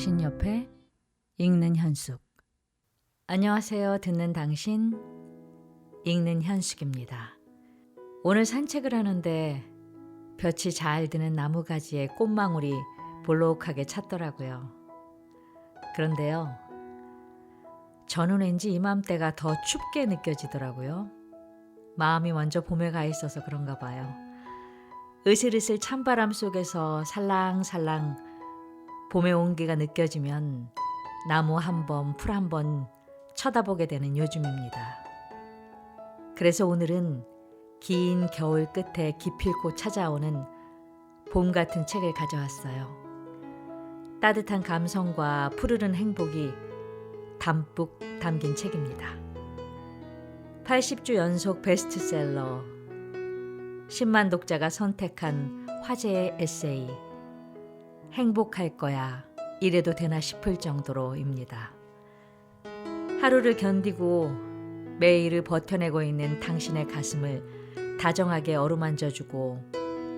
당신 옆에 읽는 현숙. 안녕하세요. 듣는 당신 읽는 현숙입니다. 오늘 산책을 하는데 볕이 잘 드는 나무가지에 꽃망울이 볼록하게 찼더라고요. 그런데요, 저는 왠지 이맘때가 더 춥게 느껴지더라고요. 마음이 먼저 봄에 가 있어서 그런가 봐요. 으슬으슬 찬바람 속에서 살랑살랑 봄의 온기가 느껴지면 나무 한 번, 풀 한 번 쳐다보게 되는 요즘입니다. 그래서 오늘은 긴 겨울 끝에 기필코 찾아오는 봄 같은 책을 가져왔어요. 따뜻한 감성과 푸르른 행복이 담뿍 담긴 책입니다. 80주 연속 베스트셀러, 10만 독자가 선택한 화제의 에세이, 행복할 거야, 이래도 되나 싶을 정도로입니다. 하루를 견디고 매일을 버텨내고 있는 당신의 가슴을 다정하게 어루만져주고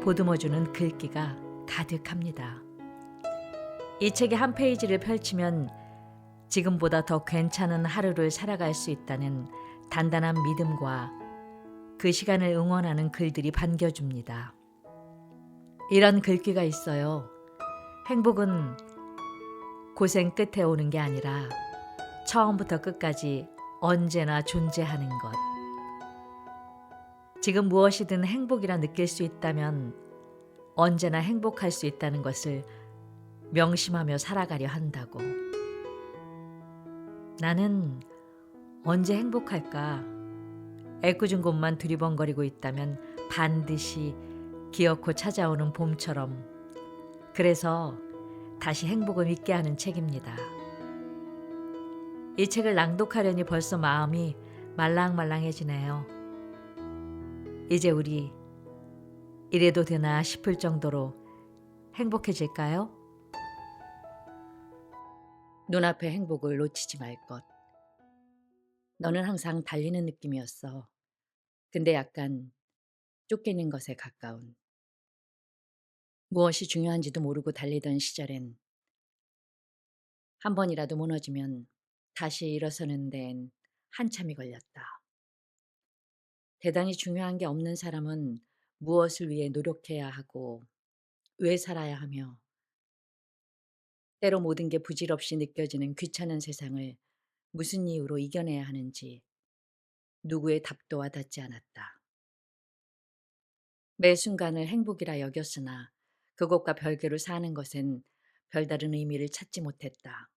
보듬어주는 글귀가 가득합니다. 이 책의 한 페이지를 펼치면 지금보다 더 괜찮은 하루를 살아갈 수 있다는 단단한 믿음과 그 시간을 응원하는 글들이 반겨줍니다. 이런 글귀가 있어요. 행복은 고생 끝에 오는 게 아니라 처음부터 끝까지 언제나 존재하는 것. 지금 무엇이든 행복이라 느낄 수 있다면 언제나 행복할 수 있다는 것을 명심하며 살아가려 한다고. 나는 언제 행복할까? 애꿎은 곳만 두리번거리고 있다면 반드시 기어코 찾아오는 봄처럼. 그래서 다시 행복을 믿게 하는 책입니다. 이 책을 낭독하려니 벌써 마음이 말랑말랑해지네요. 이제 우리 이래도 되나 싶을 정도로 행복해질까요? 눈앞의 행복을 놓치지 말 것. 너는 항상 달리는 느낌이었어. 근데 약간 쫓기는 것에 가까운. 무엇이 중요한지도 모르고 달리던 시절엔 한 번이라도 무너지면 다시 일어서는 데엔 한참이 걸렸다. 대단히 중요한 게 없는 사람은 무엇을 위해 노력해야 하고 왜 살아야 하며 때로 모든 게 부질없이 느껴지는 귀찮은 세상을 무슨 이유로 이겨내야 하는지 누구의 답도 와닿지 않았다. 매 순간을 행복이라 여겼으나 그것과 별개로 사는 것엔 별다른 의미를 찾지 못했다.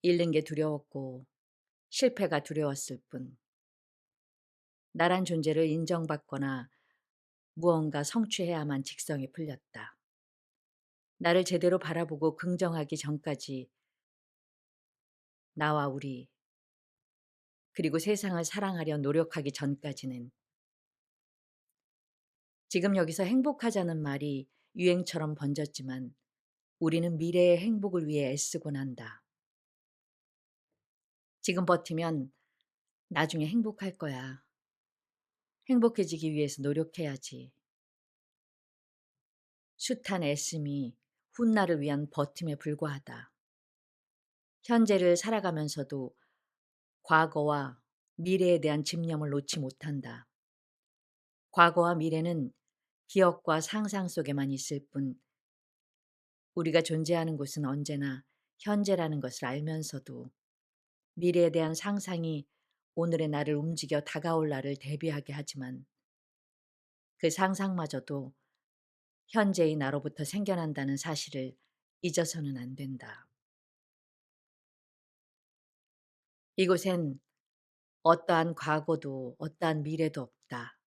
잃는 게 두려웠고 실패가 두려웠을 뿐. 나란 존재를 인정받거나 무언가 성취해야만 직성이 풀렸다. 나를 제대로 바라보고 긍정하기 전까지 나와 우리 그리고 세상을 사랑하려 노력하기 전까지는. 지금 여기서 행복하자는 말이 유행처럼 번졌지만 우리는 미래의 행복을 위해 애쓰곤 한다. 지금 버티면 나중에 행복할 거야. 행복해지기 위해서 노력해야지. 숱한 애씀이 훗날을 위한 버팀에 불과하다. 현재를 살아가면서도 과거와 미래에 대한 집념을 놓지 못한다. 과거와 미래는 기억과 상상 속에만 있을 뿐 우리가 존재하는 곳은 언제나 현재라는 것을 알면서도 미래에 대한 상상이 오늘의 나를 움직여 다가올 날을 대비하게 하지만 그 상상마저도 현재의 나로부터 생겨난다는 사실을 잊어서는 안 된다. 이곳엔 어떠한 과거도 어떠한 미래도 없다.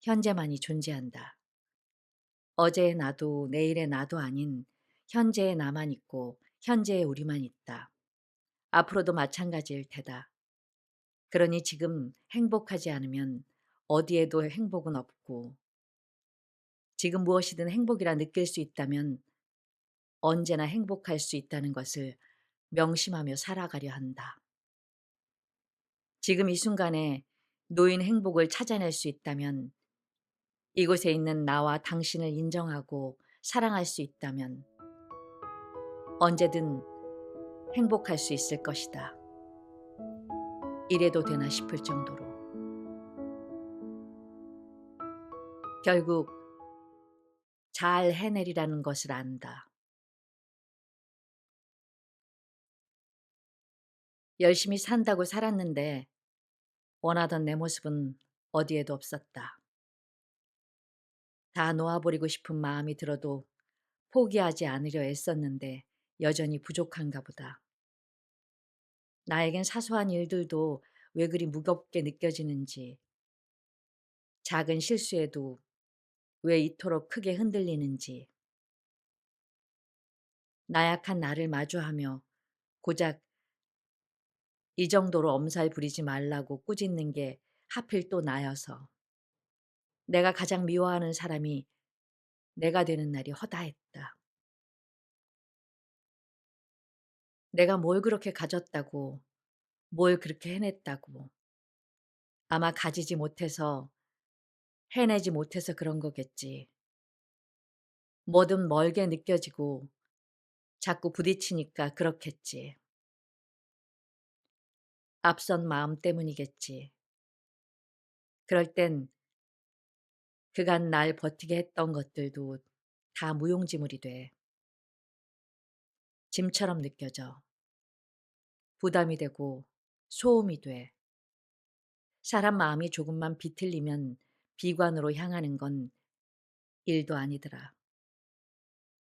현재만이 존재한다. 어제의 나도 내일의 나도 아닌 현재의 나만 있고 현재의 우리만 있다. 앞으로도 마찬가지일 테다. 그러니 지금 행복하지 않으면 어디에도 행복은 없고 지금 무엇이든 행복이라 느낄 수 있다면 언제나 행복할 수 있다는 것을 명심하며 살아가려 한다. 지금 이 순간에 놓인 행복을 찾아낼 수 있다면 이곳에 있는 나와 당신을 인정하고 사랑할 수 있다면 언제든 행복할 수 있을 것이다. 이래도 되나 싶을 정도로. 결국 잘 해내리라는 것을 안다. 열심히 산다고 살았는데 원하던 내 모습은 어디에도 없었다. 다 놓아버리고 싶은 마음이 들어도 포기하지 않으려 애썼는데 여전히 부족한가 보다. 나에겐 사소한 일들도 왜 그리 무겁게 느껴지는지, 작은 실수에도 왜 이토록 크게 흔들리는지, 나약한 나를 마주하며 고작 이 정도로 엄살 부리지 말라고 꾸짖는 게 하필 또 나여서 내가 가장 미워하는 사람이 내가 되는 날이 허다했다. 내가 뭘 그렇게 가졌다고, 뭘 그렇게 해냈다고. 아마 가지지 못해서, 해내지 못해서 그런 거겠지. 뭐든 멀게 느껴지고 자꾸 부딪히니까 그렇겠지. 앞선 마음 때문이겠지. 그럴 땐 그간 날 버티게 했던 것들도 다 무용지물이 돼. 짐처럼 느껴져. 부담이 되고 소음이 돼. 사람 마음이 조금만 비틀리면 비관으로 향하는 건 일도 아니더라.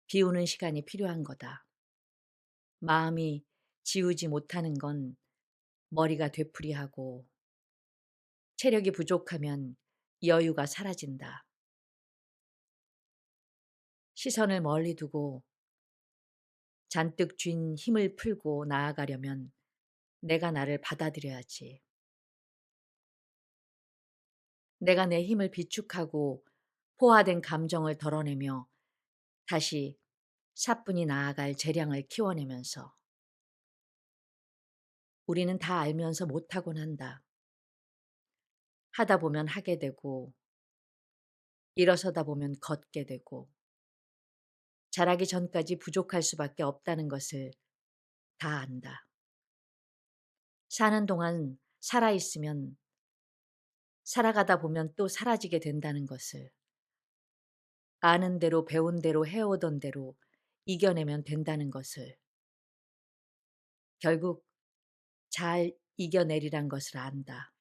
비우는 시간이 필요한 거다. 마음이 지우지 못하는 건 머리가 되풀이하고 체력이 부족하면 여유가 사라진다. 시선을 멀리 두고 잔뜩 쥔 힘을 풀고 나아가려면 내가 나를 받아들여야지. 내가 내 힘을 비축하고 포화된 감정을 덜어내며 다시 사뿐히 나아갈 재량을 키워내면서 우리는 다 알면서 못하곤 한다. 하다 보면 하게 되고 일어서다 보면 걷게 되고 자라기 전까지 부족할 수밖에 없다는 것을 다 안다. 사는 동안 살아있으면 살아가다 보면 또 사라지게 된다는 것을 아는 대로 배운 대로 해오던 대로 이겨내면 된다는 것을 결국 잘 이겨내리란 것을 안다.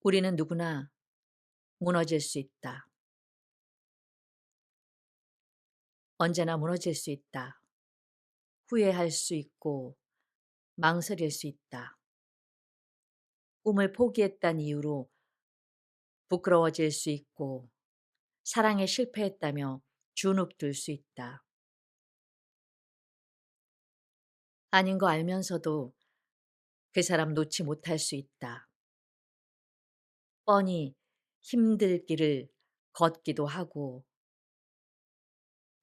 우리는 누구나 무너질 수 있다. 언제나 무너질 수 있다. 후회할 수 있고 망설일 수 있다. 꿈을 포기했단 이유로 부끄러워질 수 있고 사랑에 실패했다며 주눅들 수 있다. 아닌 거 알면서도 그 사람 놓지 못할 수 있다. 뻔히 힘들 길을 걷기도 하고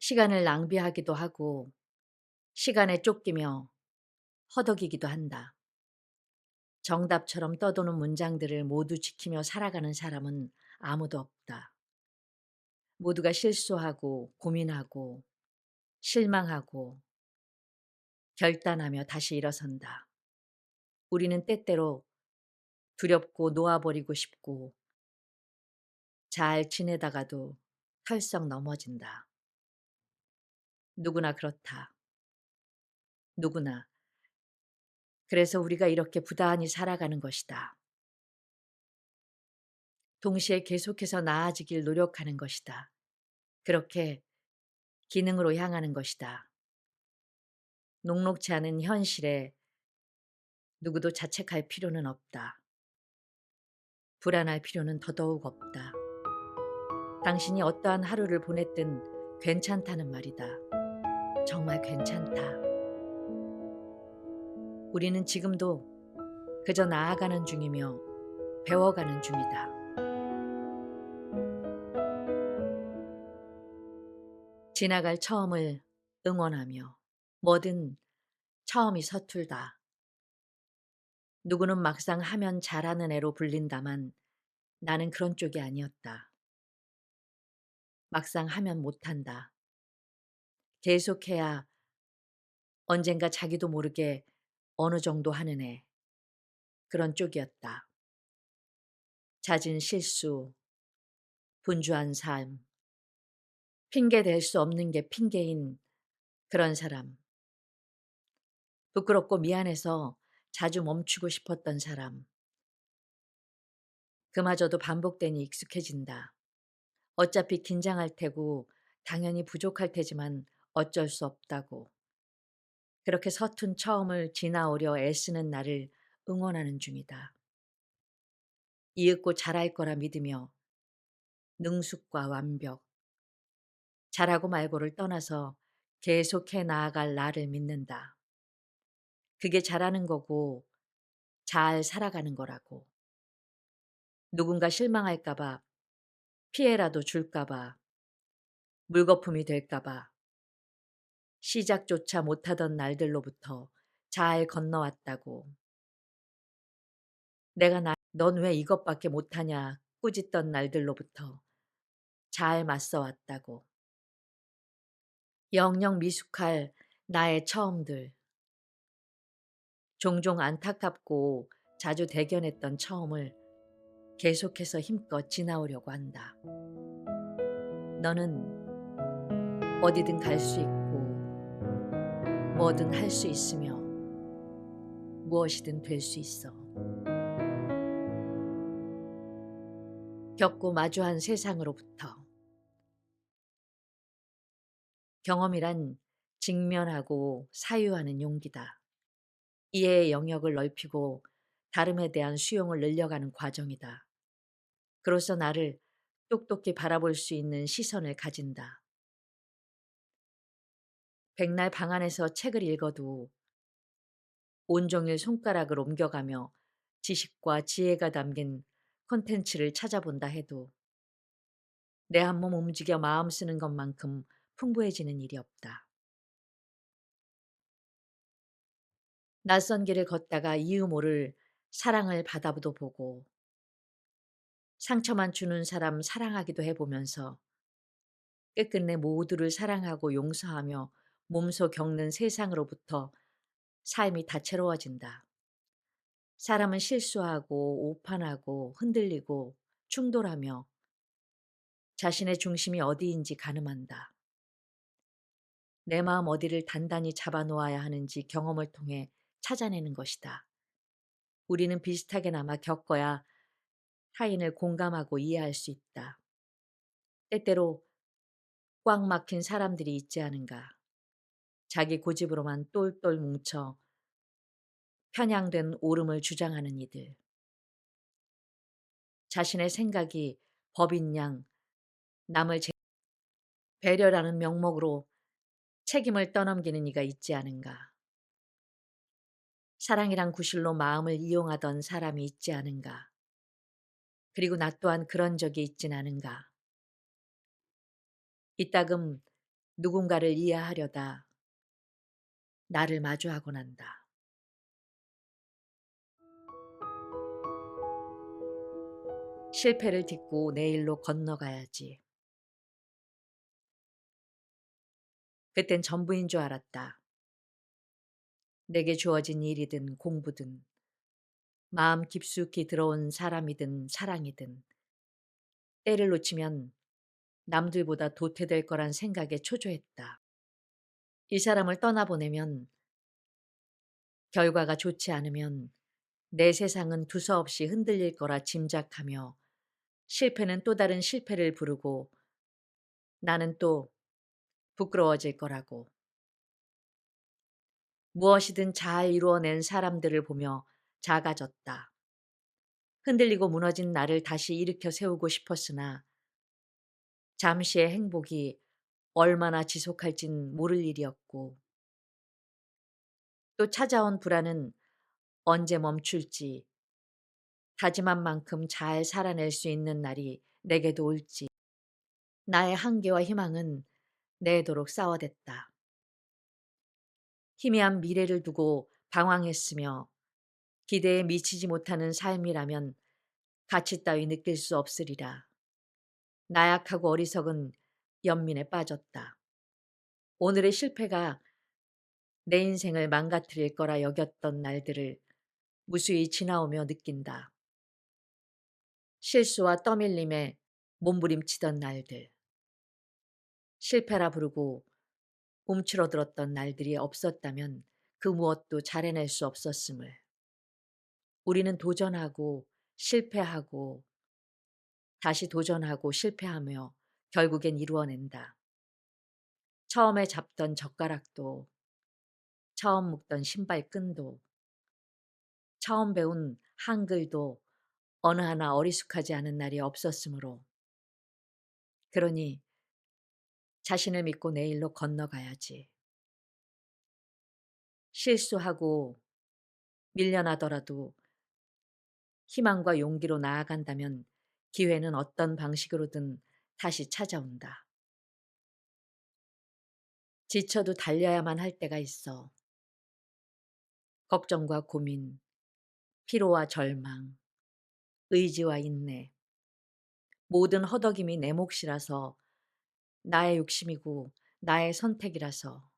시간을 낭비하기도 하고 시간에 쫓기며 허덕이기도 한다. 정답처럼 떠도는 문장들을 모두 지키며 살아가는 사람은 아무도 없다. 모두가 실수하고 고민하고 실망하고 결단하며 다시 일어선다. 우리는 때때로 두렵고 놓아버리고 싶고 잘 지내다가도 털썩 넘어진다. 누구나 그렇다. 누구나. 그래서 우리가 이렇게 부단히 살아가는 것이다. 동시에 계속해서 나아지길 노력하는 것이다. 그렇게 기능으로 향하는 것이다. 녹록지 않은 현실에 누구도 자책할 필요는 없다. 불안할 필요는 더더욱 없다. 당신이 어떠한 하루를 보냈든 괜찮다는 말이다. 정말 괜찮다. 우리는 지금도 그저 나아가는 중이며 배워가는 중이다. 지나갈 처음을 응원하며 뭐든 처음이 서툴다. 누구는 막상 하면 잘하는 애로 불린다만 나는 그런 쪽이 아니었다. 막상 하면 못한다. 계속해야 언젠가 자기도 모르게 어느 정도 하는 애. 그런 쪽이었다. 잦은 실수, 분주한 삶, 핑계 댈 수 없는 게 핑계인 그런 사람. 부끄럽고 미안해서 자주 멈추고 싶었던 사람. 그마저도 반복되니 익숙해진다. 어차피 긴장할 테고 당연히 부족할 테지만 어쩔 수 없다고. 그렇게 서툰 처음을 지나오려 애쓰는 나를 응원하는 중이다. 이윽고 잘할 거라 믿으며 능숙과 완벽, 잘하고 말고를 떠나서 계속해 나아갈 나를 믿는다. 그게 잘하는 거고 잘 살아가는 거라고. 누군가 실망할까 봐, 피해라도 줄까 봐, 물거품이 될까 봐, 시작조차 못하던 날들로부터 잘 건너왔다고. 내가 넌 왜 이것밖에 못하냐 꾸짖던 날들로부터 잘 맞서왔다고. 영영 미숙할 나의 처음들. 종종 안타깝고 자주 대견했던 처음을 계속해서 힘껏 지나오려고 한다. 너는 어디든 갈 수 있고 뭐든 할 수 있으며 무엇이든 될 수 있어. 겪고 마주한 세상으로부터 경험이란 직면하고 사유하는 용기다. 이해의 영역을 넓히고 다름에 대한 수용을 늘려가는 과정이다. 그로써 나를 똑똑히 바라볼 수 있는 시선을 가진다. 백날 방 안에서 책을 읽어도 온종일 손가락을 옮겨가며 지식과 지혜가 담긴 콘텐츠를 찾아본다 해도 내 한 몸 움직여 마음 쓰는 것만큼 풍부해지는 일이 없다. 낯선 길을 걷다가 이유 모를 사랑을 받아도 보고 상처만 주는 사람 사랑하기도 해보면서 끝끝내 모두를 사랑하고 용서하며 몸소 겪는 세상으로부터 삶이 다채로워진다. 사람은 실수하고 오판하고 흔들리고 충돌하며 자신의 중심이 어디인지 가늠한다. 내 마음 어디를 단단히 잡아놓아야 하는지 경험을 통해 찾아내는 것이다. 우리는 비슷하게나마 겪어야 타인을 공감하고 이해할 수 있다. 때때로 꽉 막힌 사람들이 있지 않은가. 자기 고집으로만 똘똘 뭉쳐 편향된 옳음을 주장하는 이들. 자신의 생각이 법인 양 남을 배려라는 명목으로 책임을 떠넘기는 이가 있지 않은가. 사랑이란 구실로 마음을 이용하던 사람이 있지 않은가. 그리고 나 또한 그런 적이 있진 않은가. 이따금 누군가를 이해하려다 나를 마주하곤 한다. 실패를 딛고 내일로 건너가야지. 그땐 전부인 줄 알았다. 내게 주어진 일이든 공부든 마음 깊숙이 들어온 사람이든 사랑이든 때를 놓치면 남들보다 도태될 거란 생각에 초조했다. 이 사람을 떠나보내면 결과가 좋지 않으면 내 세상은 두서없이 흔들릴 거라 짐작하며 실패는 또 다른 실패를 부르고 나는 또 부끄러워질 거라고. 무엇이든 잘 이루어낸 사람들을 보며 작아졌다. 흔들리고 무너진 나를 다시 일으켜 세우고 싶었으나 잠시의 행복이 얼마나 지속할진 모를 일이었고 또 찾아온 불안은 언제 멈출지 다짐한 만큼 잘 살아낼 수 있는 날이 내게도 올지 나의 한계와 희망은 내도록 싸워댔다. 희미한 미래를 두고 방황했으며 기대에 미치지 못하는 삶이라면 가치 따위 느낄 수 없으리라. 나약하고 어리석은 연민에 빠졌다. 오늘의 실패가 내 인생을 망가뜨릴 거라 여겼던 날들을 무수히 지나오며 느낀다. 실수와 떠밀림에 몸부림치던 날들, 실패라 부르고 움츠러들었던 날들이 없었다면 그 무엇도 잘해낼 수 없었음을. 우리는 도전하고 실패하고 다시 도전하고 실패하며 결국엔 이루어낸다. 처음에 잡던 젓가락도, 처음 묶던 신발끈도, 처음 배운 한글도 어느 하나 어리숙하지 않은 날이 없었으므로. 그러니 자신을 믿고 내일로 건너가야지. 실수하고 밀려나더라도 희망과 용기로 나아간다면 기회는 어떤 방식으로든 다시 찾아온다. 지쳐도 달려야만 할 때가 있어. 걱정과 고민, 피로와 절망, 의지와 인내, 모든 허덕임이 내 몫이라서, 나의 욕심이고 나의 선택이라서.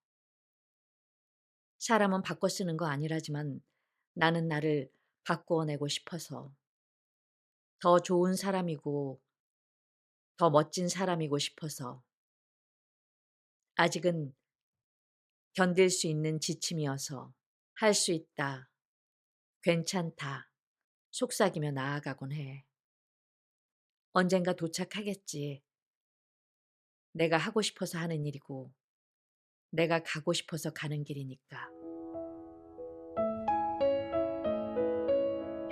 사람은 바꿔 쓰는 거 아니라지만 나는 나를 바꾸어내고 싶어서, 더 좋은 사람이고 더 멋진 사람이고 싶어서. 아직은 견딜 수 있는 지침이어서. 할 수 있다, 괜찮다, 속삭이며 나아가곤 해. 언젠가 도착하겠지. 내가 하고 싶어서 하는 일이고 내가 가고 싶어서 가는 길이니까.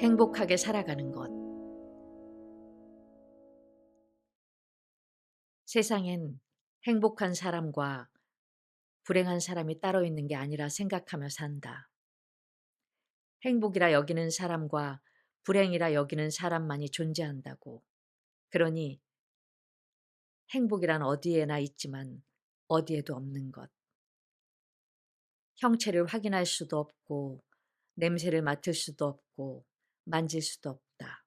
행복하게 살아가는 것. 세상엔 행복한 사람과 불행한 사람이 따로 있는 게 아니라 생각하며 산다. 행복이라 여기는 사람과 불행이라 여기는 사람만이 존재한다고. 그러니 행복이란 어디에나 있지만 어디에도 없는 것. 형체를 확인할 수도 없고 냄새를 맡을 수도 없고 만질 수도 없다.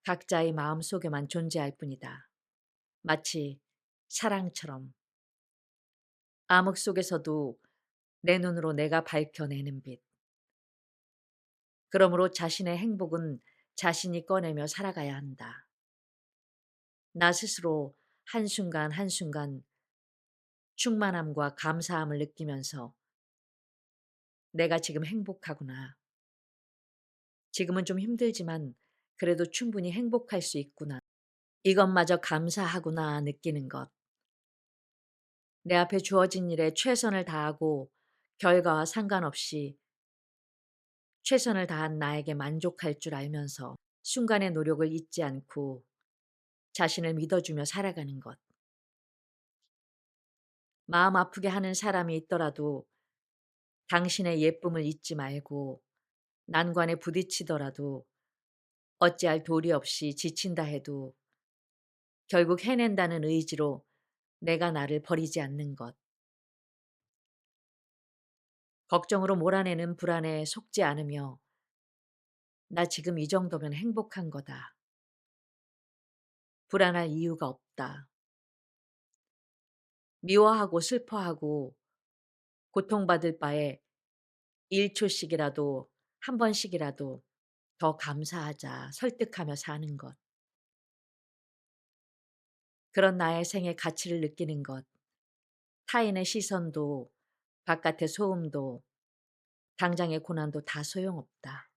각자의 마음 속에만 존재할 뿐이다. 마치 사랑처럼. 암흑 속에서도 내 눈으로 내가 밝혀내는 빛. 그러므로 자신의 행복은 자신이 꺼내며 살아가야 한다. 나 스스로 한순간 한순간 충만함과 감사함을 느끼면서 내가 지금 행복하구나. 지금은 좀 힘들지만 그래도 충분히 행복할 수 있구나. 이것마저 감사하구나 느끼는 것. 내 앞에 주어진 일에 최선을 다하고 결과와 상관없이 최선을 다한 나에게 만족할 줄 알면서 순간의 노력을 잊지 않고 자신을 믿어주며 살아가는 것. 마음 아프게 하는 사람이 있더라도 당신의 예쁨을 잊지 말고, 난관에 부딪히더라도 어찌할 도리 없이 지친다 해도 결국 해낸다는 의지로 내가 나를 버리지 않는 것. 걱정으로 몰아내는 불안에 속지 않으며 나 지금 이 정도면 행복한 거다. 불안할 이유가 없다. 미워하고 슬퍼하고 고통받을 바에 1초씩이라도 한 번씩이라도 더 감사하자 설득하며 사는 것. 그런 나의 생의 가치를 느끼는 것. 타인의 시선도 바깥의 소음도 당장의 고난도 다 소용없다.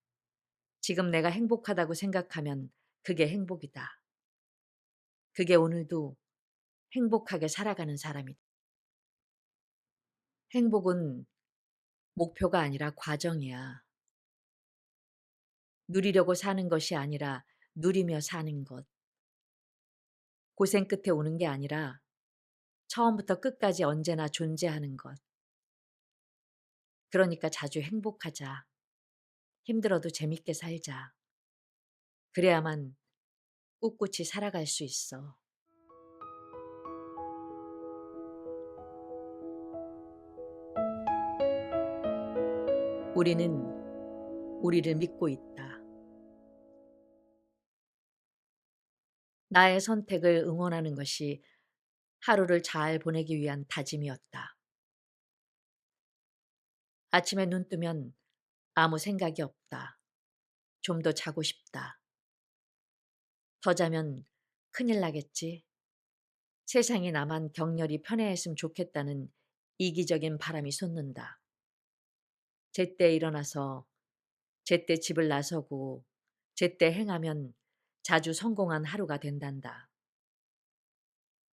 지금 내가 행복하다고 생각하면 그게 행복이다. 그게 오늘도 행복하게 살아가는 사람이다. 행복은 목표가 아니라 과정이야. 누리려고 사는 것이 아니라 누리며 사는 것. 고생 끝에 오는 게 아니라 처음부터 끝까지 언제나 존재하는 것. 그러니까 자주 행복하자. 힘들어도 재밌게 살자. 그래야만 꿋꿋이 살아갈 수 있어. 우리는 우리를 믿고 있다. 나의 선택을 응원하는 것이 하루를 잘 보내기 위한 다짐이었다. 아침에 눈 뜨면 아무 생각이 없다. 좀 더 자고 싶다. 더 자면 큰일 나겠지. 세상이 나만 격렬히 편해했으면 좋겠다는 이기적인 바람이 솟는다. 제때 일어나서 제때 집을 나서고 제때 행하면 자주 성공한 하루가 된단다.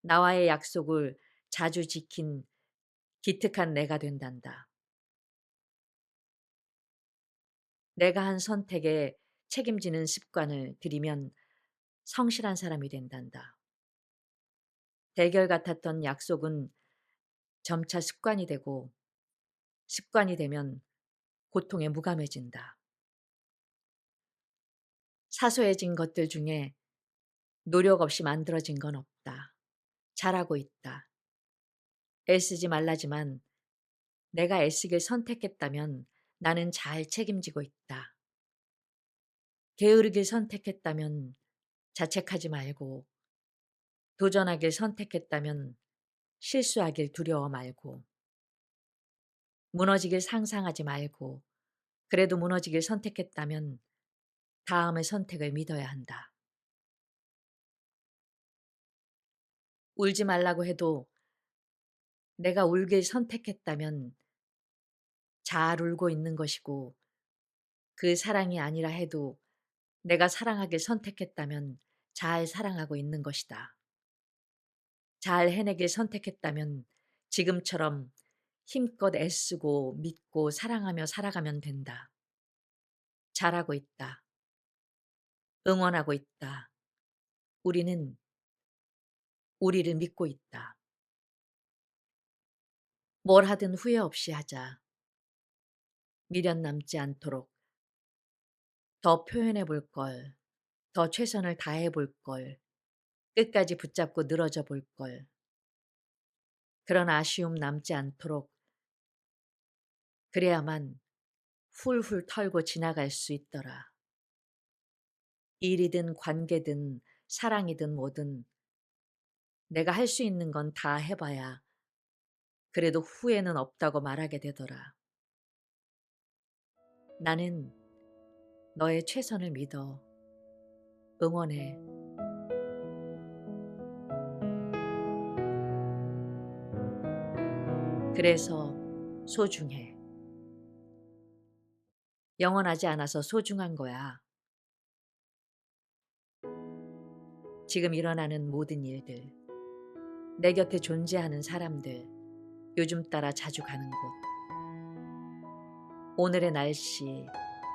나와의 약속을 자주 지킨 기특한 내가 된단다. 내가 한 선택에 책임지는 습관을 들이면 성실한 사람이 된단다. 대결 같았던 약속은 점차 습관이 되고 습관이 되면 고통에 무감해진다. 사소해진 것들 중에 노력 없이 만들어진 건 없다. 잘하고 있다. 애쓰지 말라지만 내가 애쓰길 선택했다면 나는 잘 책임지고 있다. 게으르길 선택했다면 자책하지 말고 도전하길 선택했다면 실수하길 두려워 말고 무너지길 상상하지 말고 그래도 무너지길 선택했다면 다음의 선택을 믿어야 한다. 울지 말라고 해도 내가 울길 선택했다면 잘 울고 있는 것이고 그 사랑이 아니라 해도 내가 사랑하길 선택했다면 잘 사랑하고 있는 것이다. 잘 해내길 선택했다면 지금처럼 힘껏 애쓰고 믿고 사랑하며 살아가면 된다. 잘하고 있다. 응원하고 있다. 우리는 우리를 믿고 있다. 뭘 하든 후회 없이 하자. 미련 남지 않도록 더 표현해 볼 걸, 더 최선을 다해 볼 걸, 끝까지 붙잡고 늘어져 볼 걸. 그런 아쉬움 남지 않도록 그래야만 훌훌 털고 지나갈 수 있더라. 일이든 관계든 사랑이든 뭐든 내가 할 수 있는 건 다 해봐야 그래도 후회는 없다고 말하게 되더라. 나는 너의 최선을 믿어. 응원해. 그래서 소중해. 영원하지 않아서 소중한 거야. 지금 일어나는 모든 일들, 내 곁에 존재하는 사람들, 요즘 따라 자주 가는 곳, 오늘의 날씨,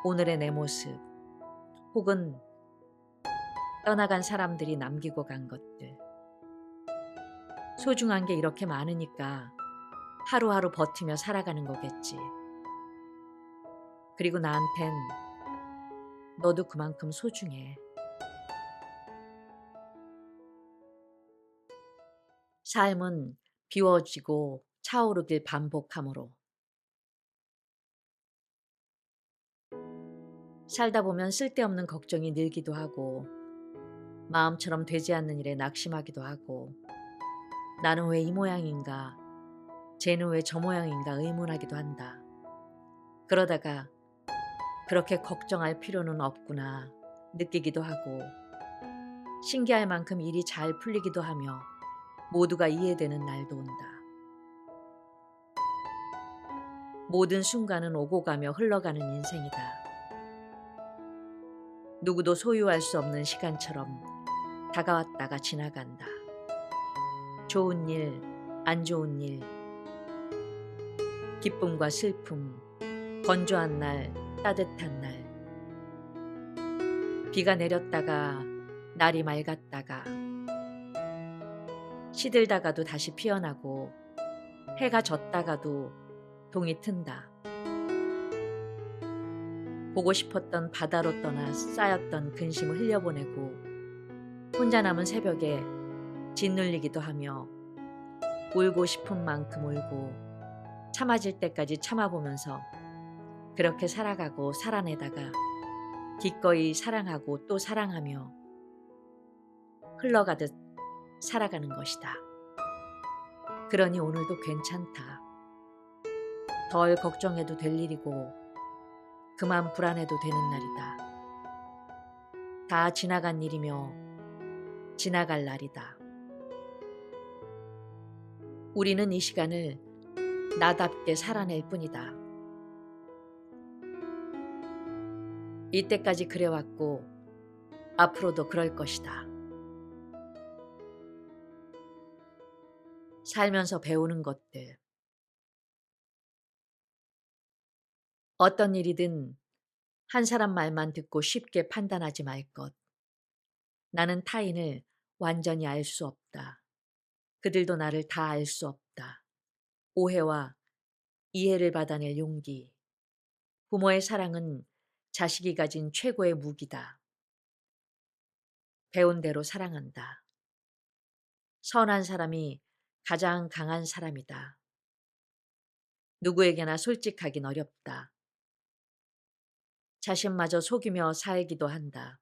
오늘의 내 모습, 혹은 떠나간 사람들이 남기고 간 것들. 소중한 게 이렇게 많으니까 하루하루 버티며 살아가는 거겠지. 그리고 나한텐 너도 그만큼 소중해. 삶은 비워지고 차오르길 반복함으로 살다 보면 쓸데없는 걱정이 늘기도 하고 마음처럼 되지 않는 일에 낙심하기도 하고 나는 왜 이 모양인가 쟤는 왜 저 모양인가 의문하기도 한다. 그러다가 그렇게 걱정할 필요는 없구나 느끼기도 하고 신기할 만큼 일이 잘 풀리기도 하며 모두가 이해되는 날도 온다. 모든 순간은 오고 가며 흘러가는 인생이다. 누구도 소유할 수 없는 시간처럼 다가왔다가 지나간다. 좋은 일, 안 좋은 일, 기쁨과 슬픔, 건조한 날, 따뜻한 날, 비가 내렸다가 날이 맑았다가 시들다가도 다시 피어나고 해가 졌다가도 동이 튼다. 보고 싶었던 바다로 떠나 쌓였던 근심을 흘려보내고 혼자 남은 새벽에 짓눌리기도 하며 울고 싶은 만큼 울고 참아질 때까지 참아보면서 그렇게 살아가고 살아내다가 기꺼이 사랑하고 또 사랑하며 흘러가듯 살아가는 것이다. 그러니 오늘도 괜찮다. 덜 걱정해도 될 일이고 그만 불안해도 되는 날이다. 다 지나간 일이며 지나갈 날이다. 우리는 이 시간을 나답게 살아낼 뿐이다. 이때까지 그래왔고 앞으로도 그럴 것이다. 살면서 배우는 것들. 어떤 일이든 한 사람 말만 듣고 쉽게 판단하지 말 것. 나는 타인을 완전히 알 수 없다. 그들도 나를 다 알 수 없다. 오해와 이해를 받아낼 용기. 부모의 사랑은 자식이 가진 최고의 무기다. 배운 대로 사랑한다. 선한 사람이 가장 강한 사람이다. 누구에게나 솔직하긴 어렵다. 자신마저 속이며 살기도 한다.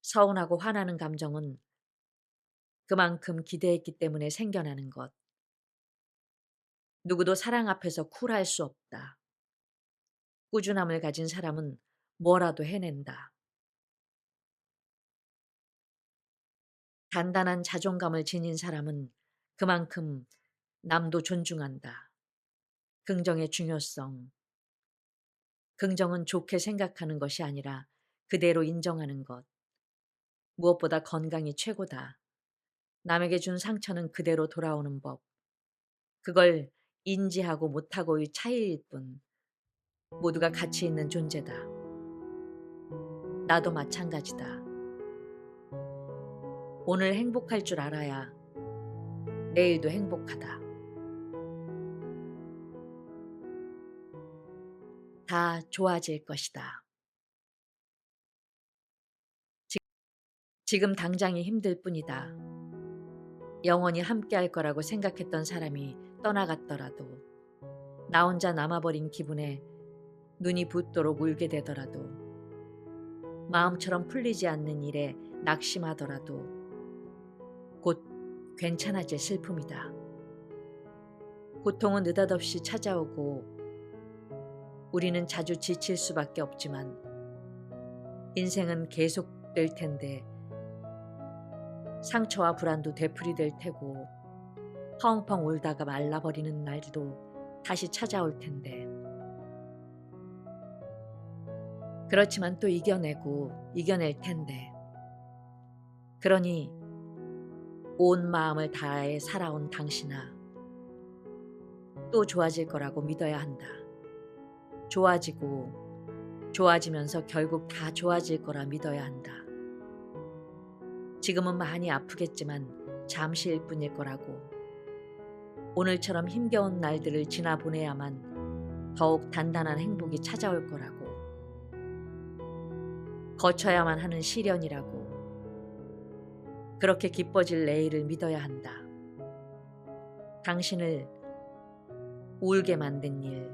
서운하고 화나는 감정은 그만큼 기대했기 때문에 생겨나는 것. 누구도 사랑 앞에서 쿨할 수 없다. 꾸준함을 가진 사람은 뭐라도 해낸다. 단단한 자존감을 지닌 사람은 그만큼 남도 존중한다. 긍정의 중요성. 긍정은 좋게 생각하는 것이 아니라 그대로 인정하는 것. 무엇보다 건강이 최고다. 남에게 준 상처는 그대로 돌아오는 법. 그걸 인지하고 못하고의 차이일 뿐. 모두가 가치 있는 존재다. 나도 마찬가지다. 오늘 행복할 줄 알아야 내일도 행복하다. 다 좋아질 것이다. 지금 당장이 힘들 뿐이다. 영원히 함께할 거라고 생각했던 사람이 떠나갔더라도, 나 혼자 남아버린 기분에 눈이 붓도록 울게 되더라도, 마음처럼 풀리지 않는 일에 낙심하더라도 곧 괜찮아질 슬픔이다. 고통은 느닷없이 찾아오고 우리는 자주 지칠 수밖에 없지만 인생은 계속될 텐데 상처와 불안도 되풀이될 테고 펑펑 울다가 말라버리는 날도 다시 찾아올 텐데, 그렇지만 또 이겨낼 텐데, 그러니 온 마음을 다해 살아온 당신아, 또 좋아질 거라고 믿어야 한다. 좋아지면서 결국 다 좋아질 거라 믿어야 한다. 지금은 많이 아프겠지만 잠시일 뿐일 거라고. 오늘처럼 힘겨운 날들을 지나보내야만 더욱 단단한 행복이 찾아올 거라고. 거쳐야만 하는 시련이라고. 그렇게 기뻐질 내일을 믿어야 한다. 당신을 울게 만든 일,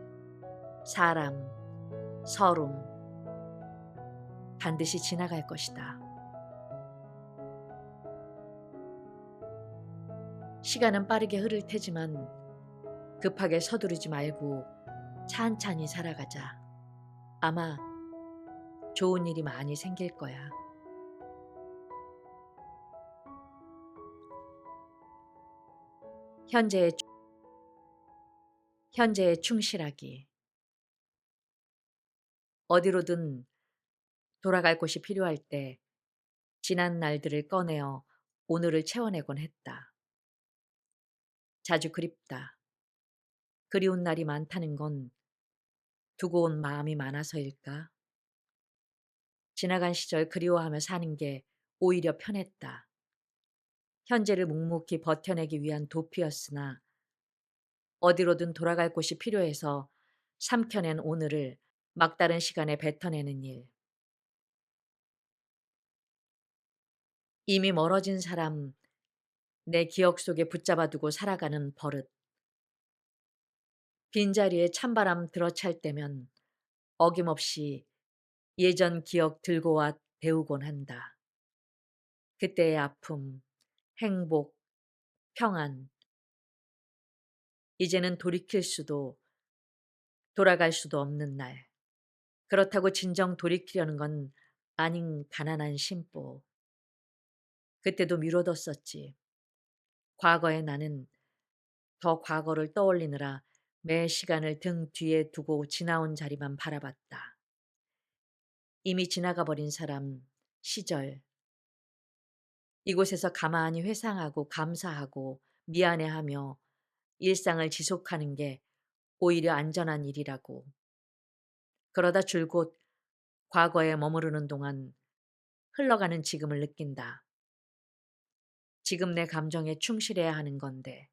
사람, 서름 반드시 지나갈 것이다. 시간은 빠르게 흐를 테지만 급하게 서두르지 말고 찬찬히 살아가자. 아마 좋은 일이 많이 생길 거야. 현재에 충실하기. 어디로든 돌아갈 곳이 필요할 때 지난 날들을 꺼내어 오늘을 채워내곤 했다. 자주 그립다. 그리운 날이 많다는 건 두고 온 마음이 많아서일까? 지나간 시절 그리워하며 사는 게 오히려 편했다. 현재를 묵묵히 버텨내기 위한 도피였으나 어디로든 돌아갈 곳이 필요해서 삼켜낸 오늘을 막다른 시간에 뱉어내는 일. 이미 멀어진 사람 내 기억 속에 붙잡아두고 살아가는 버릇. 빈자리에 찬바람 들어찰 때면 어김없이 예전 기억 들고 와 데우곤 한다. 그때의 아픔, 행복, 평안. 이제는 돌아갈 수도 없는 날. 그렇다고 진정 돌이키려는 건 아닌 가난한 심보. 그때도 미뤄뒀었지. 과거의 나는 더 과거를 떠올리느라 매 시간을 등 뒤에 두고 지나온 자리만 바라봤다. 이미 지나가 버린 사람, 시절. 이곳에서 가만히 회상하고 감사하고 미안해하며 일상을 지속하는 게 오히려 안전한 일이라고. 그러다 줄곧 과거에 머무르는 동안 흘러가는 지금을 느낀다. 지금 내 감정에 충실해야 하는 건데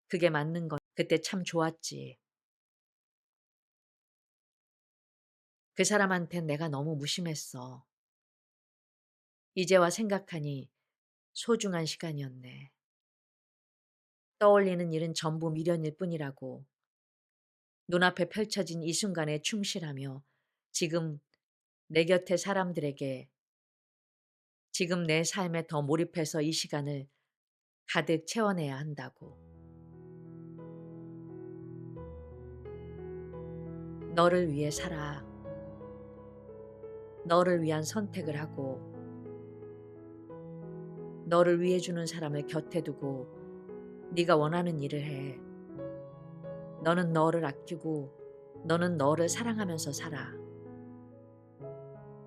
그게 맞는 건 그때 참 좋았지. 그 사람한텐 내가 너무 무심했어. 이제와 생각하니 소중한 시간이었네. 떠올리는 일은 전부 미련일 뿐이라고. 눈앞에 펼쳐진 이 순간에 충실하며 지금 내 곁의 사람들에게 지금 내 삶에 더 몰입해서 이 시간을 가득 채워내야 한다고. 너를 위해 살아. 너를 위한 선택을 하고 너를 위해 주는 사람을 곁에 두고 네가 원하는 일을 해. 너는 너를 아끼고 너는 너를 사랑하면서 살아.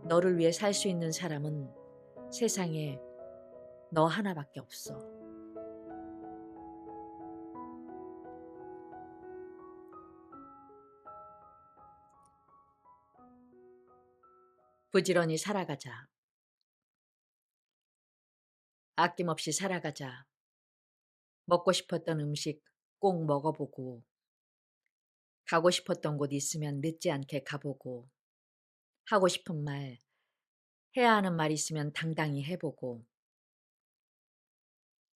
너를 위해 살 수 있는 사람은 세상에 너 하나밖에 없어. 부지런히 살아가자. 아낌없이 살아가자. 먹고 싶었던 음식 꼭 먹어보고 가고 싶었던 곳 있으면 늦지 않게 가보고 하고 싶은 말, 해야 하는 말 있으면 당당히 해보고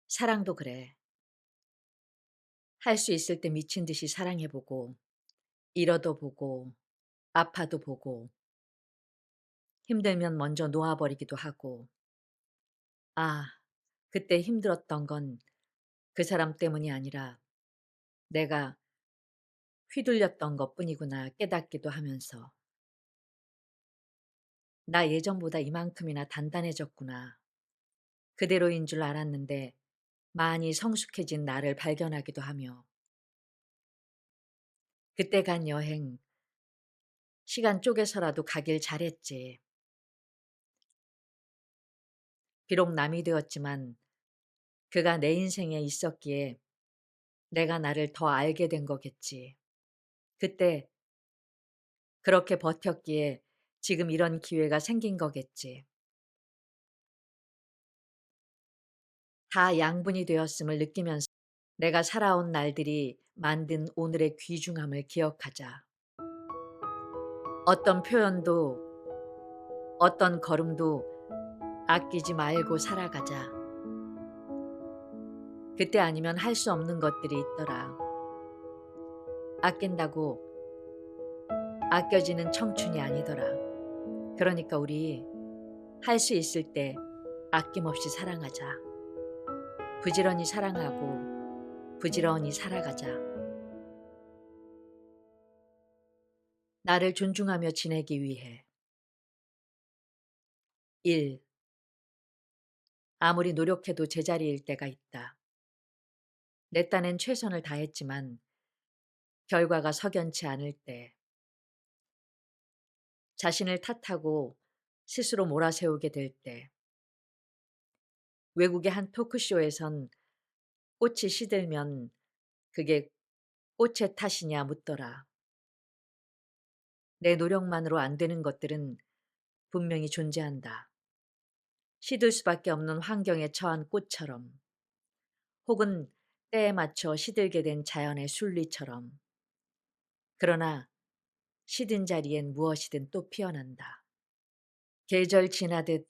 사랑도 그래. 할 수 있을 때 미친 듯이 사랑해보고 잃어도 보고 아파도 보고 힘들면 먼저 놓아버리기도 하고 아, 그때 힘들었던 건 그 사람 때문이 아니라 내가 휘둘렸던 것뿐이구나 깨닫기도 하면서 나 예전보다 이만큼이나 단단해졌구나. 그대로인 줄 알았는데 많이 성숙해진 나를 발견하기도 하며 그때 간 여행 시간 쪼개서라도 가길 잘했지. 비록 남이 되었지만 그가 내 인생에 있었기에 내가 나를 더 알게 된 거겠지. 그때 그렇게 버텼기에 지금 이런 기회가 생긴 거겠지. 다 양분이 되었음을 느끼면서 내가 살아온 날들이 만든 오늘의 귀중함을 기억하자. 어떤 표현도 어떤 걸음도 아끼지 말고 살아가자. 그때 아니면 할 수 없는 것들이 있더라. 아낀다고 아껴지는 청춘이 아니더라. 그러니까 우리 할 수 있을 때 아낌없이 사랑하자. 부지런히 사랑하고 부지런히 살아가자. 나를 존중하며 지내기 위해. 1. 아무리 노력해도 제자리일 때가 있다. 내 딴엔 최선을 다했지만 결과가 석연치 않을 때. 자신을 탓하고 스스로 몰아세우게 될 때. 외국의 한 토크쇼에선 꽃이 시들면 그게 꽃의 탓이냐 묻더라. 내 노력만으로 안 되는 것들은 분명히 존재한다. 시들 수밖에 없는 환경에 처한 꽃처럼 혹은 때에 맞춰 시들게 된 자연의 순리처럼. 그러나 시든 자리엔 무엇이든 또 피어난다. 계절 지나듯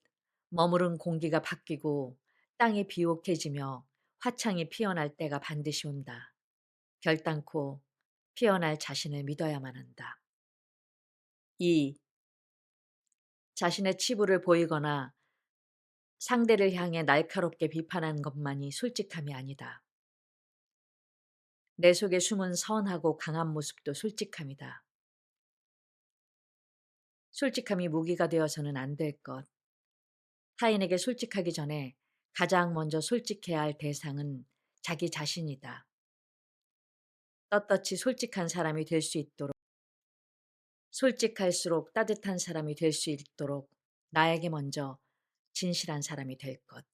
머무른 공기가 바뀌고 땅이 비옥해지며 화창이 피어날 때가 반드시 온다. 결단코 피어날 자신을 믿어야만 한다. 2. 자신의 치부를 보이거나 상대를 향해 날카롭게 비판하는 것만이 솔직함이 아니다. 내 속에 숨은 선하고 강한 모습도 솔직함이다. 솔직함이 무기가 되어서는 안 될 것. 타인에게 솔직하기 전에 가장 먼저 솔직해야 할 대상은 자기 자신이다. 떳떳이 솔직한 사람이 될 수 있도록, 솔직할수록 따뜻한 사람이 될 수 있도록 나에게 먼저 진실한 사람이 될 것.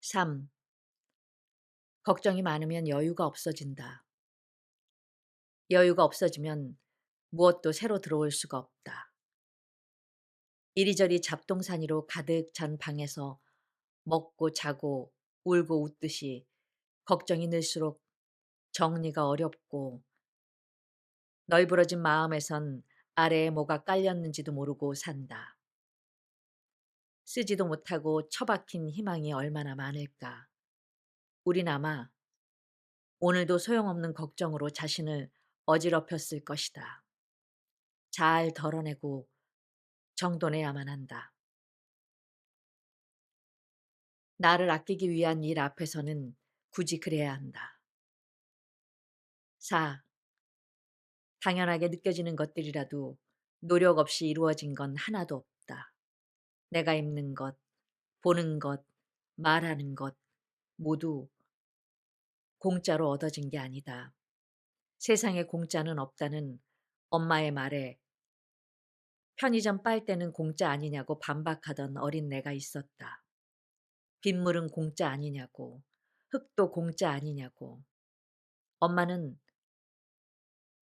3. 걱정이 많으면 여유가 없어진다. 여유가 없어지면 무엇도 새로 들어올 수가 없다. 이리저리 잡동사니로 가득 찬 방에서 먹고 자고 울고 웃듯이 걱정이 늘수록 정리가 어렵고 널브러진 마음에선 아래에 뭐가 깔렸는지도 모르고 산다. 쓰지도 못하고 처박힌 희망이 얼마나 많을까. 우린 아마 오늘도 소용없는 걱정으로 자신을 어지럽혔을 것이다. 잘 덜어내고 정돈해야만 한다. 나를 아끼기 위한 일 앞에서는 굳이 그래야 한다. 4. 당연하게 느껴지는 것들이라도 노력 없이 이루어진 건 하나도 없다. 내가 입는 것, 보는 것, 말하는 것 모두 공짜로 얻어진 게 아니다. 세상에 공짜는 없다는 엄마의 말에 편의점 빨대는 공짜 아니냐고 반박하던 어린 내가 있었다. 빗물은 공짜 아니냐고, 흙도 공짜 아니냐고. 엄마는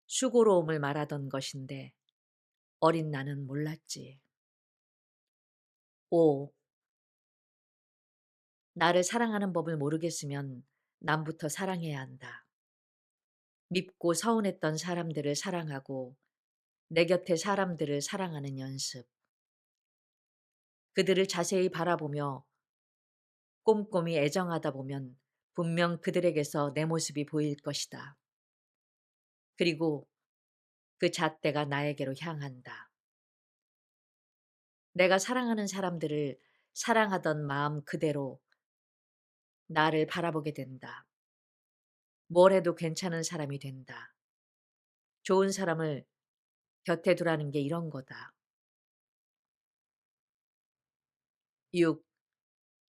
수고로움을 말하던 것인데 어린 나는 몰랐지. 5. 나를 사랑하는 법을 모르겠으면 남부터 사랑해야 한다. 밉고 서운했던 사람들을 사랑하고 내 곁의 사람들을 사랑하는 연습. 그들을 자세히 바라보며 꼼꼼히 애정하다 보면 분명 그들에게서 내 모습이 보일 것이다. 그리고 그 잣대가 나에게로 향한다. 내가 사랑하는 사람들을 사랑하던 마음 그대로 나를 바라보게 된다. 뭘 해도 괜찮은 사람이 된다. 좋은 사람을 곁에 두라는 게 이런 거다. 6.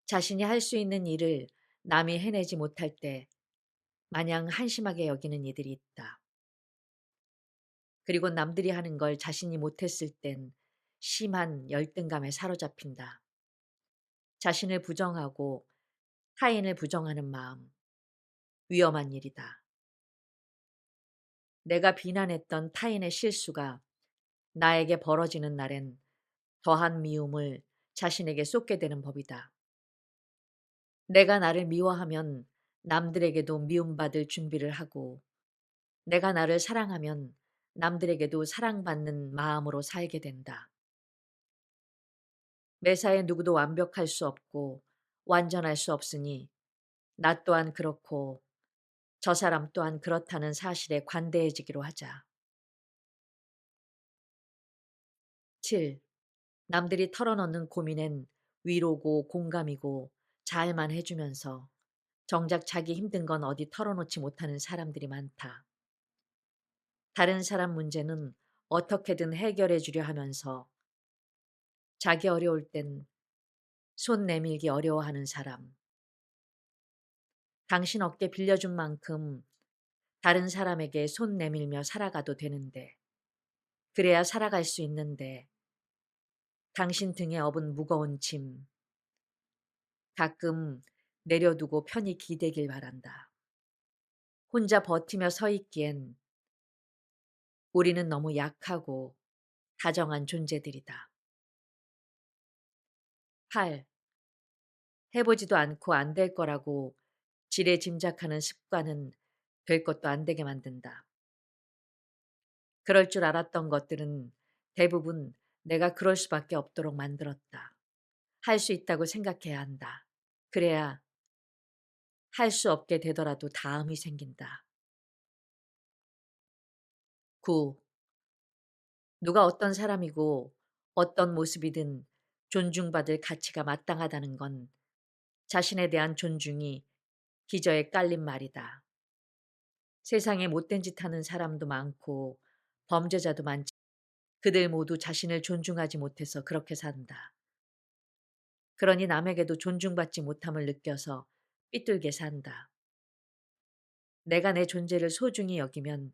자신이 할 수 있는 일을 남이 해내지 못할 때 마냥 한심하게 여기는 이들이 있다. 그리고 남들이 하는 걸 자신이 못했을 땐 심한 열등감에 사로잡힌다. 자신을 부정하고 타인을 부정하는 마음, 위험한 일이다. 내가 비난했던 타인의 실수가 나에게 벌어지는 날엔 더한 미움을 자신에게 쏟게 되는 법이다. 내가 나를 미워하면 남들에게도 미움받을 준비를 하고 내가 나를 사랑하면 남들에게도 사랑받는 마음으로 살게 된다. 매사에 누구도 완벽할 수 없고 완전할 수 없으니 나 또한 그렇고 저 사람 또한 그렇다는 사실에 관대해지기로 하자. 7. 남들이 털어놓는 고민엔 위로고 공감이고 잘만 해주면서 정작 자기 힘든 건 어디 털어놓지 못하는 사람들이 많다. 다른 사람 문제는 어떻게든 해결해 주려 하면서 자기 어려울 땐 손 내밀기 어려워하는 사람. 당신 어깨 빌려준 만큼 다른 사람에게 손 내밀며 살아가도 되는데, 그래야 살아갈 수 있는데, 당신 등에 업은 무거운 짐, 가끔 내려두고 편히 기대길 바란다. 혼자 버티며 서 있기엔 우리는 너무 약하고 다정한 존재들이다. 8. 해보지도 않고 안 될 거라고 지레 짐작하는 습관은 될 것도 안 되게 만든다. 그럴 줄 알았던 것들은 대부분 내가 그럴 수밖에 없도록 만들었다. 할 수 있다고 생각해야 한다. 그래야 할 수 없게 되더라도 다음이 생긴다. 9. 누가 어떤 사람이고 어떤 모습이든 존중받을 가치가 마땅하다는 건 자신에 대한 존중이 기저에 깔린 말이다. 세상에 못된 짓 하는 사람도 많고 범죄자도 많지. 그들 모두 자신을 존중하지 못해서 그렇게 산다. 그러니 남에게도 존중받지 못함을 느껴서 삐뚤게 산다. 내가 내 존재를 소중히 여기면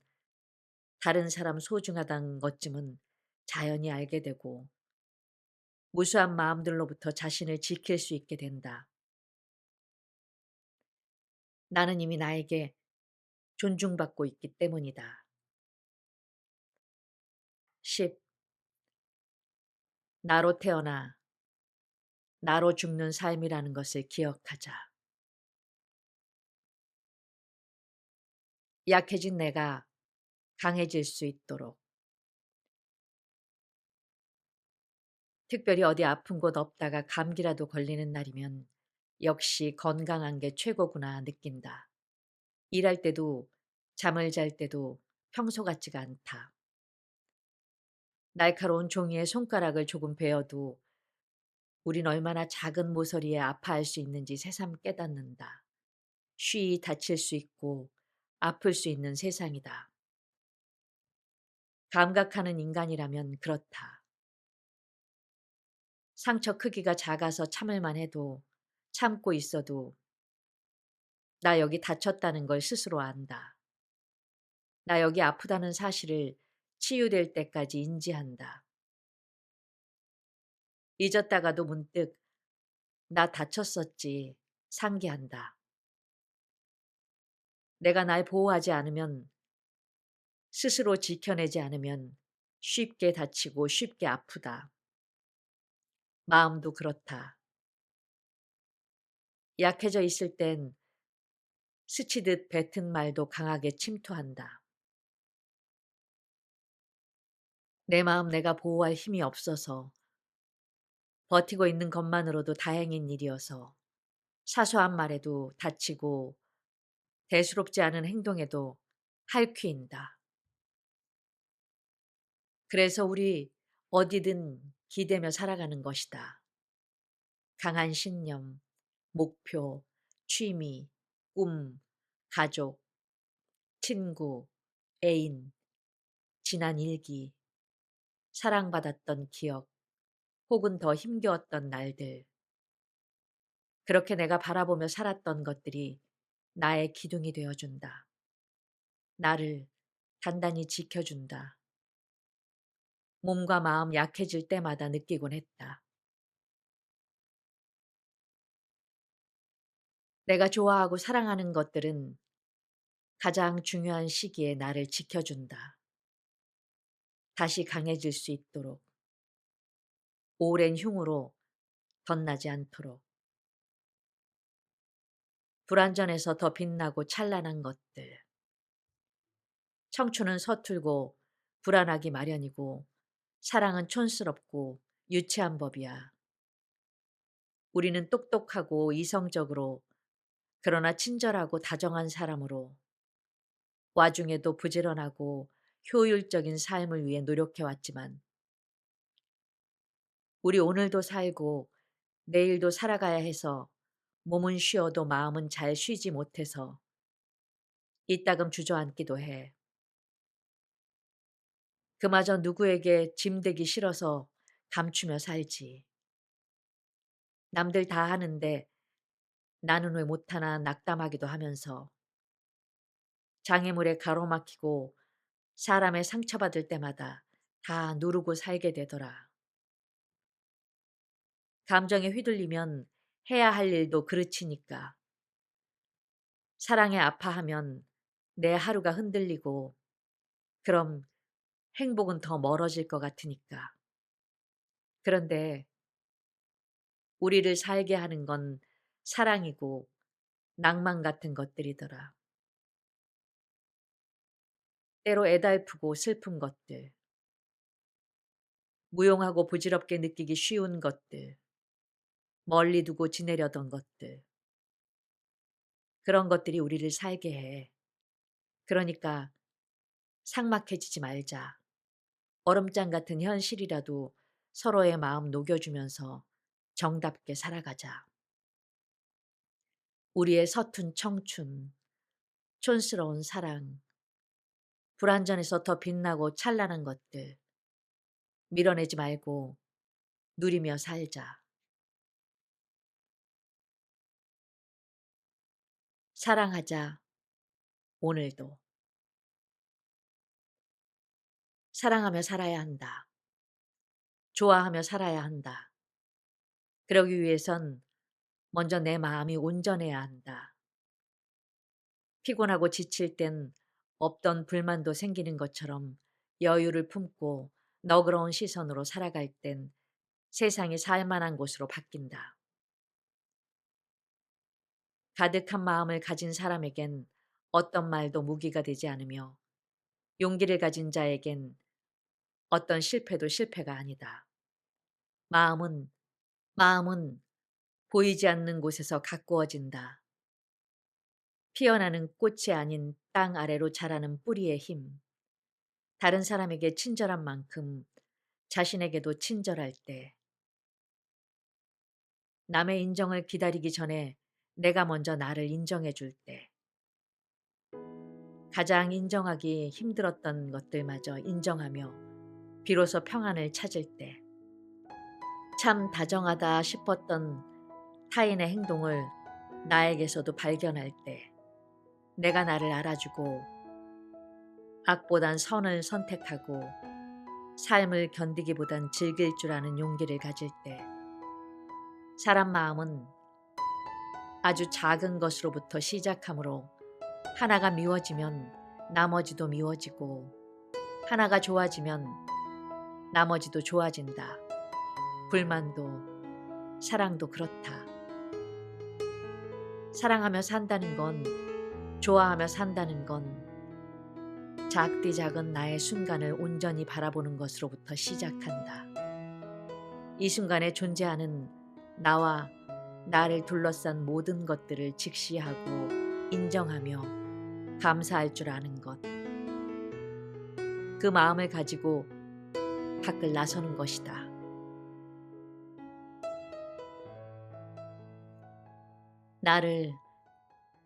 다른 사람 소중하다는 것쯤은 자연히 알게 되고 무수한 마음들로부터 자신을 지킬 수 있게 된다. 나는 이미 나에게 존중받고 있기 때문이다. 10. 나로 태어나 나로 죽는 삶이라는 것을 기억하자. 약해진 내가 강해질 수 있도록, 특별히 어디 아픈 곳 없다가 감기라도 걸리는 날이면 역시 건강한 게 최고구나 느낀다. 일할 때도 잠을 잘 때도 평소 같지가 않다. 날카로운 종이에 손가락을 조금 베어도 우린 얼마나 작은 모서리에 아파할 수 있는지 새삼 깨닫는다. 쉬이 다칠 수 있고 아플 수 있는 세상이다. 감각하는 인간이라면 그렇다. 상처 크기가 작아서 참을만 해도 참고 있어도 나 여기 다쳤다는 걸 스스로 안다. 나 여기 아프다는 사실을 치유될 때까지 인지한다. 잊었다가도 문득 나 다쳤었지 상기한다. 내가 날 보호하지 않으면, 스스로 지켜내지 않으면 쉽게 다치고 쉽게 아프다. 마음도 그렇다. 약해져 있을 땐 스치듯 뱉은 말도 강하게 침투한다. 내 마음 내가 보호할 힘이 없어서 버티고 있는 것만으로도 다행인 일이어서 사소한 말에도 다치고 대수롭지 않은 행동에도 할퀴인다. 그래서 우리 어디든 기대며 살아가는 것이다. 강한 신념, 목표, 취미, 꿈, 가족, 친구, 애인, 지난 일기, 사랑받았던 기억, 혹은 더 힘겨웠던 날들. 그렇게 내가 바라보며 살았던 것들이 나의 기둥이 되어준다. 나를 단단히 지켜준다. 몸과 마음 약해질 때마다 느끼곤 했다. 내가 좋아하고 사랑하는 것들은 가장 중요한 시기에 나를 지켜준다. 다시 강해질 수 있도록, 오랜 흉으로 덧나지 않도록, 불완전해서 더 빛나고 찬란한 것들. 청춘은 서툴고 불안하기 마련이고 사랑은 촌스럽고 유치한 법이야. 우리는 똑똑하고 이성적으로 그러나 친절하고 다정한 사람으로 와중에도 부지런하고 효율적인 삶을 위해 노력해 왔지만 우리 오늘도 살고 내일도 살아가야 해서 몸은 쉬어도 마음은 잘 쉬지 못해서 이따금 주저앉기도 해. 그마저 누구에게 짐되기 싫어서 감추며 살지. 남들 다 하는데 나는 왜 못하나 낙담하기도 하면서 장애물에 가로막히고 사람의 상처받을 때마다 다 누르고 살게 되더라. 감정에 휘둘리면 해야 할 일도 그르치니까. 사랑에 아파하면 내 하루가 흔들리고 그럼 행복은 더 멀어질 것 같으니까. 그런데 우리를 살게 하는 건 사랑이고 낭만 같은 것들이더라. 때로 애달프고 슬픈 것들, 무용하고 부질없게 느끼기 쉬운 것들, 멀리 두고 지내려던 것들. 그런 것들이 우리를 살게 해. 그러니까 삭막해지지 말자. 얼음장 같은 현실이라도 서로의 마음 녹여주면서 정답게 살아가자. 우리의 서툰 청춘, 촌스러운 사랑, 불완전해서 더 빛나고 찬란한 것들 밀어내지 말고 누리며 살자. 사랑하자, 오늘도. 사랑하며 살아야 한다. 좋아하며 살아야 한다. 그러기 위해선 먼저 내 마음이 온전해야 한다. 피곤하고 지칠 땐 없던 불만도 생기는 것처럼 여유를 품고 너그러운 시선으로 살아갈 땐 세상이 살만한 곳으로 바뀐다. 가득한 마음을 가진 사람에겐 어떤 말도 무기가 되지 않으며 용기를 가진 자에겐 어떤 실패도 실패가 아니다. 마음은, 마음은 보이지 않는 곳에서 가꾸어진다. 피어나는 꽃이 아닌 땅 아래로 자라는 뿌리의 힘. 다른 사람에게 친절한 만큼 자신에게도 친절할 때, 남의 인정을 기다리기 전에 내가 먼저 나를 인정해 줄 때, 가장 인정하기 힘들었던 것들마저 인정하며 비로소 평안을 찾을 때, 참 다정하다 싶었던 타인의 행동을 나에게서도 발견할 때, 내가 나를 알아주고 악보단 선을 선택하고 삶을 견디기보단 즐길 줄 아는 용기를 가질 때, 사람 마음은 아주 작은 것으로부터 시작하므로 하나가 미워지면 나머지도 미워지고 하나가 좋아지면 나머지도 좋아진다. 불만도 사랑도 그렇다. 사랑하며 산다는 건, 좋아하며 산다는 건 작디 작은 나의 순간을 온전히 바라보는 것으로부터 시작한다. 이 순간에 존재하는 나와 나를 둘러싼 모든 것들을 직시하고 인정하며 감사할 줄 아는 것. 그 마음을 가지고 밖을 나서는 것이다. 나를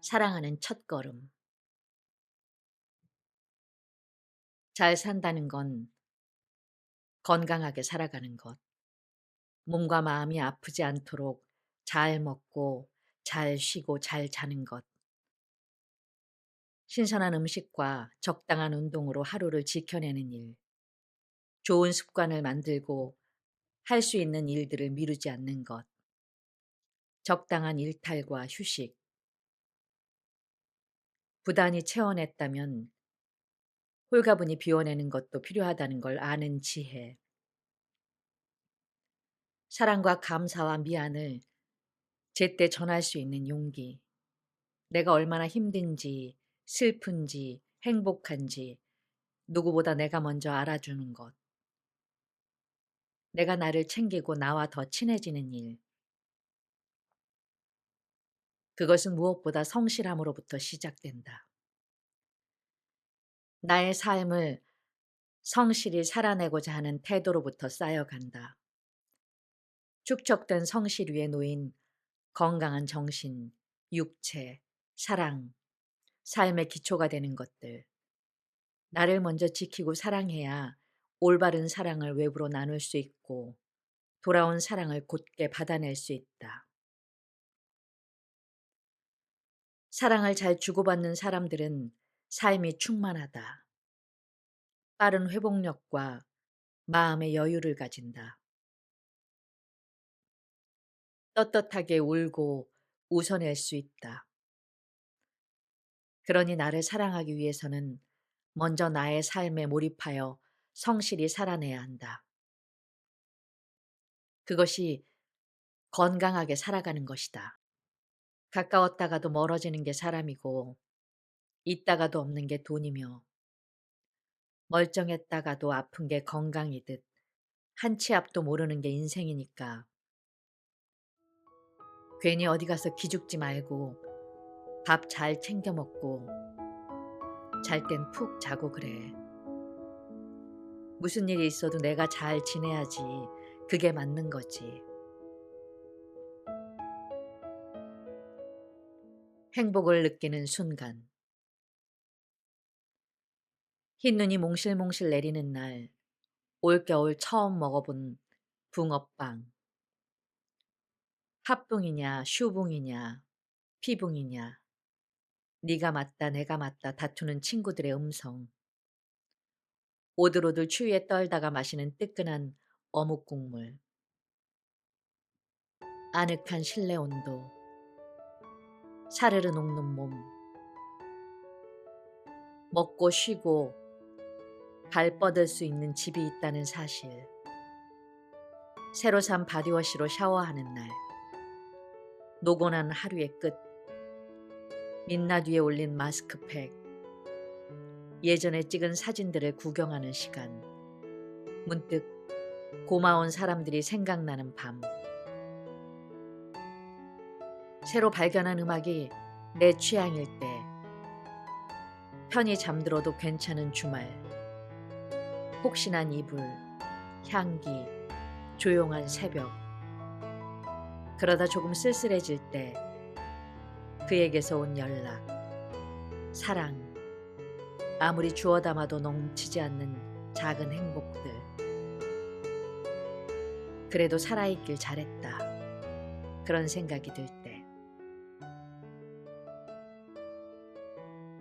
사랑하는 첫걸음. 잘 산다는 건 건강하게 살아가는 것. 몸과 마음이 아프지 않도록 잘 먹고 잘 쉬고 잘 자는 것. 신선한 음식과 적당한 운동으로 하루를 지켜내는 일. 좋은 습관을 만들고 할 수 있는 일들을 미루지 않는 것. 적당한 일탈과 휴식. 부단히 채워냈다면 홀가분히 비워내는 것도 필요하다는 걸 아는 지혜. 사랑과 감사와 미안을 제때 전할 수 있는 용기. 내가 얼마나 힘든지, 슬픈지, 행복한지 누구보다 내가 먼저 알아주는 것. 내가 나를 챙기고 나와 더 친해지는 일. 그것은 무엇보다 성실함으로부터 시작된다. 나의 삶을 성실히 살아내고자 하는 태도로부터 쌓여간다. 축적된 성실 위에 놓인 건강한 정신, 육체, 사랑, 삶의 기초가 되는 것들. 나를 먼저 지키고 사랑해야 올바른 사랑을 외부로 나눌 수 있고 돌아온 사랑을 곧게 받아낼 수 있다. 사랑을 잘 주고받는 사람들은 삶이 충만하다. 빠른 회복력과 마음의 여유를 가진다. 떳떳하게 울고 웃어낼 수 있다. 그러니 나를 사랑하기 위해서는 먼저 나의 삶에 몰입하여 성실히 살아내야 한다. 그것이 건강하게 살아가는 것이다. 가까웠다가도 멀어지는 게 사람이고 있다가도 없는 게 돈이며 멀쩡했다가도 아픈 게 건강이듯 한 치 앞도 모르는 게 인생이니까 괜히 어디 가서 기죽지 말고 밥 잘 챙겨 먹고 잘 땐 푹 자고 그래. 무슨 일이 있어도 내가 잘 지내야지 그게 맞는 거지. 행복을 느끼는 순간. 흰눈이 몽실몽실 내리는 날, 올겨울 처음 먹어본 붕어빵. 팥붕이냐 슈붕이냐 피붕이냐, 네가 맞다 내가 맞다 다투는 친구들의 음성. 오들오들 추위에 떨다가 마시는 뜨끈한 어묵 국물. 아늑한 실내 온도. 사르르 녹는 몸. 먹고 쉬고 발 뻗을 수 있는 집이 있다는 사실. 새로 산 바디워시로 샤워하는 날. 노곤한 하루의 끝. 민낯 위에 올린 마스크팩. 예전에 찍은 사진들을 구경하는 시간. 문득 고마운 사람들이 생각나는 밤. 새로 발견한 음악이 내 취향일 때. 편히 잠들어도 괜찮은 주말. 폭신한 이불, 향기, 조용한 새벽. 그러다 조금 쓸쓸해질 때 그에게서 온 연락, 사랑, 아무리 주워 담아도 넘치지 않는 작은 행복들. 그래도 살아있길 잘했다. 그런 생각이 들 때.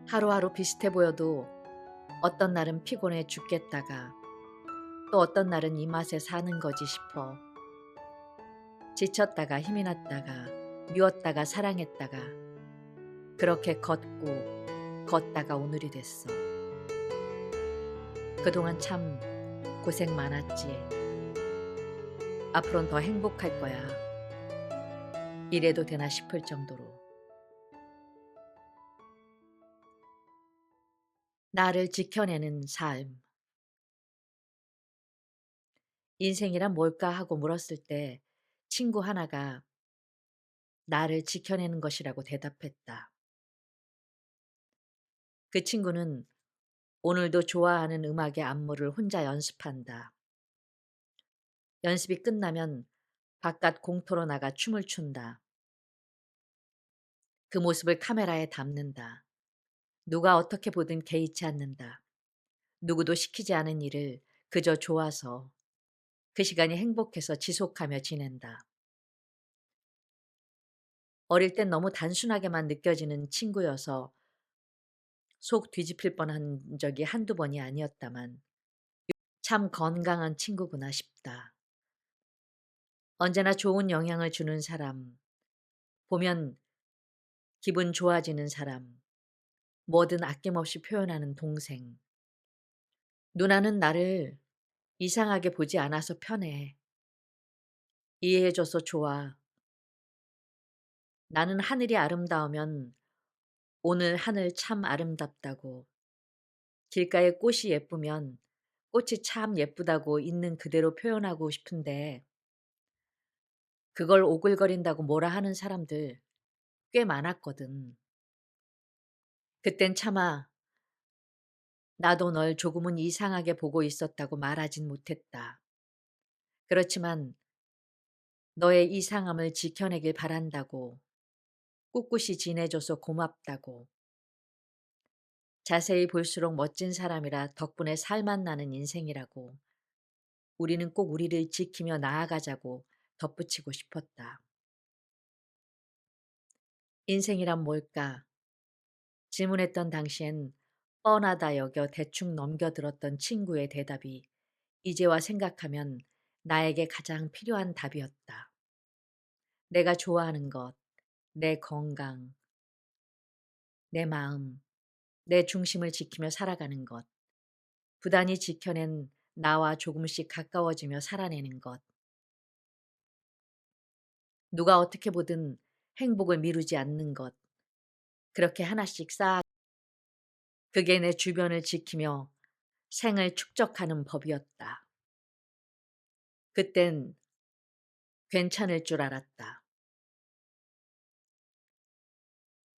하루하루 비슷해 보여도 어떤 날은 피곤해 죽겠다가 또 어떤 날은 이 맛에 사는 거지 싶어. 지쳤다가 힘이 났다가 미웠다가 사랑했다가 그렇게 걷다가 오늘이 됐어. 그동안 참 고생 많았지. 앞으로는 더 행복할 거야. 이래도 되나 싶을 정도로. 나를 지켜내는 삶. 인생이란 뭘까 하고 물었을 때 친구 하나가 나를 지켜내는 것이라고 대답했다. 그 친구는 오늘도 좋아하는 음악의 안무를 혼자 연습한다. 연습이 끝나면 바깥 공터로 나가 춤을 춘다. 그 모습을 카메라에 담는다. 누가 어떻게 보든 개의치 않는다. 누구도 시키지 않은 일을 그저 좋아서 그 시간이 행복해서 지속하며 지낸다. 어릴 땐 너무 단순하게만 느껴지는 친구여서 속 뒤집힐 뻔한 적이 한두 번이 아니었다만 참 건강한 친구구나 싶다. 언제나 좋은 영향을 주는 사람, 보면 기분 좋아지는 사람, 뭐든 아낌없이 표현하는 동생. 누나는 나를 이상하게 보지 않아서 편해. 이해해줘서 좋아. 나는 하늘이 아름다우면 오늘 하늘 참 아름답다고. 길가에 꽃이 예쁘면 꽃이 참 예쁘다고 있는 그대로 표현하고 싶은데 그걸 오글거린다고 뭐라 하는 사람들 꽤 많았거든. 그땐 차마 나도 널 조금은 이상하게 보고 있었다고 말하진 못했다. 그렇지만 너의 이상함을 지켜내길 바란다고, 꿋꿋이 지내줘서 고맙다고, 자세히 볼수록 멋진 사람이라 덕분에 살맛 나는 인생이라고, 우리는 꼭 우리를 지키며 나아가자고 덧붙이고 싶었다. 인생이란 뭘까? 질문했던 당시엔 뻔하다 여겨 대충 넘겨들었던 친구의 대답이 이제와 생각하면 나에게 가장 필요한 답이었다. 내가 좋아하는 것, 내 건강, 내 마음, 내 중심을 지키며 살아가는 것, 부단히 지켜낸 나와 조금씩 가까워지며 살아내는 것, 누가 어떻게 보든 행복을 미루지 않는 것, 그렇게 하나씩 쌓아 그게 내 주변을 지키며 생을 축적하는 법이었다. 그땐 괜찮을 줄 알았다.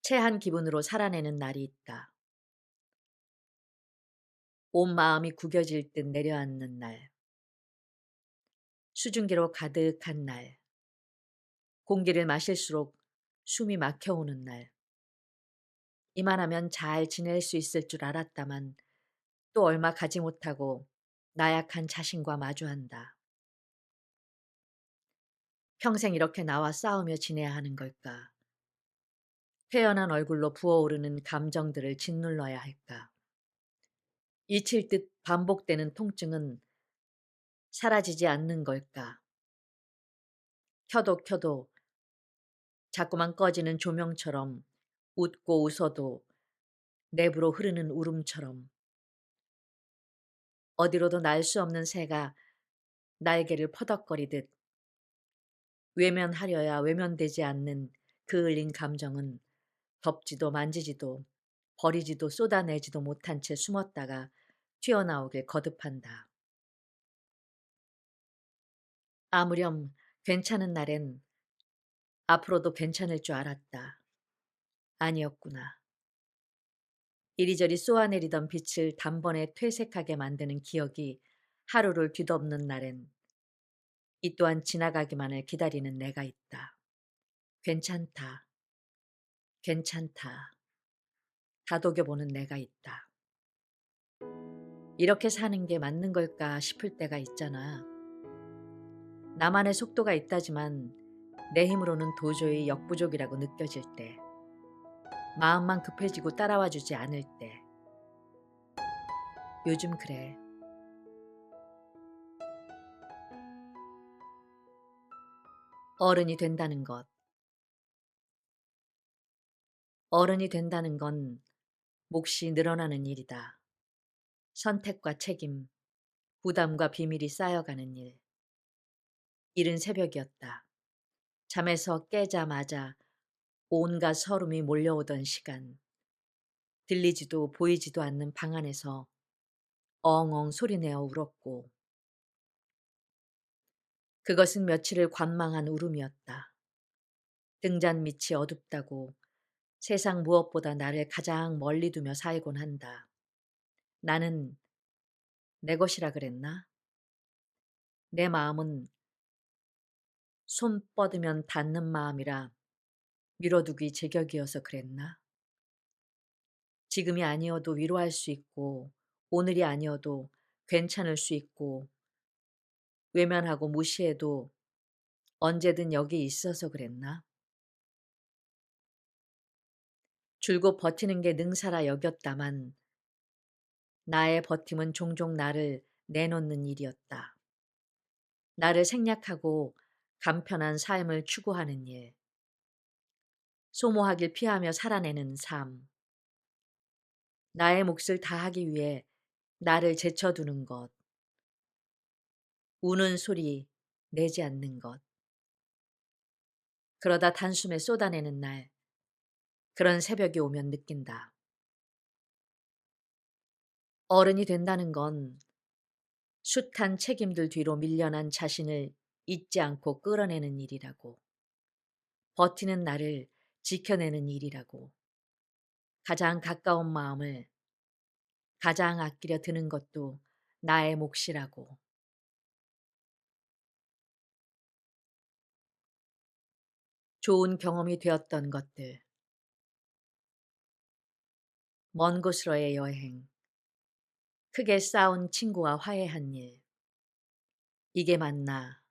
체한 기분으로 살아내는 날이 있다. 온 마음이 구겨질 듯 내려앉는 날. 수증기로 가득한 날. 공기를 마실수록 숨이 막혀오는 날. 이만하면 잘 지낼 수 있을 줄 알았다만 또 얼마 가지 못하고 나약한 자신과 마주한다. 평생 이렇게 나와 싸우며 지내야 하는 걸까? 태연한 얼굴로 부어오르는 감정들을 짓눌러야 할까? 잊힐 듯 반복되는 통증은 사라지지 않는 걸까? 켜도 자꾸만 꺼지는 조명처럼 웃고 웃어도 내부로 흐르는 울음처럼 어디로도 날 수 없는 새가 날개를 퍼덕거리듯 외면하려야 외면되지 않는 그 흘린 감정은 덮지도 만지지도 버리지도 쏟아내지도 못한 채 숨었다가 튀어나오길 거듭한다. 아무렴 괜찮은 날엔 앞으로도 괜찮을 줄 알았다. 아니었구나. 이리저리 쏘아내리던 빛을 단번에 퇴색하게 만드는 기억이 하루를 뒤덮는 날엔 이 또한 지나가기만을 기다리는 내가 있다. 괜찮다. 괜찮다. 다독여보는 내가 있다. 이렇게 사는 게 맞는 걸까 싶을 때가 있잖아. 나만의 속도가 있다지만 내 힘으로는 도저히 역부족이라고 느껴질 때, 마음만 급해지고 따라와 주지 않을 때, 요즘 그래. 어른이 된다는 것. 어른이 된다는 건 몫이 늘어나는 일이다. 선택과 책임, 부담과 비밀이 쌓여가는 일. 이른 새벽이었다. 잠에서 깨자마자 온갖 서름이 몰려오던 시간. 들리지도 보이지도 않는 방 안에서 엉엉 소리내어 울었고, 그것은 며칠을 관망한 울음이었다. 등잔 밑이 어둡다고 세상 무엇보다 나를 가장 멀리 두며 살곤 한다. 나는 내 것이라 그랬나? 내 마음은 손 뻗으면 닿는 마음이라 미뤄두기 제격이어서 그랬나? 지금이 아니어도 위로할 수 있고, 오늘이 아니어도 괜찮을 수 있고, 외면하고 무시해도 언제든 여기 있어서 그랬나? 줄곧 버티는 게 능사라 여겼다만 나의 버팀은 종종 나를 내놓는 일이었다. 나를 생략하고 간편한 삶을 추구하는 일. 소모하길 피하며 살아내는 삶. 나의 몫을 다하기 위해 나를 제쳐두는 것. 우는 소리 내지 않는 것. 그러다 단숨에 쏟아내는 날. 그런 새벽이 오면 느낀다. 어른이 된다는 건 숱한 책임들 뒤로 밀려난 자신을 잊지 않고 끌어내는 일이라고. 버티는 나를 지켜내는 일이라고. 가장 가까운 마음을 가장 아끼려 드는 것도 나의 몫이라고. 좋은 경험이 되었던 것들. 먼 곳으로의 여행. 크게 싸운 친구와 화해한 일. 이게 맞나.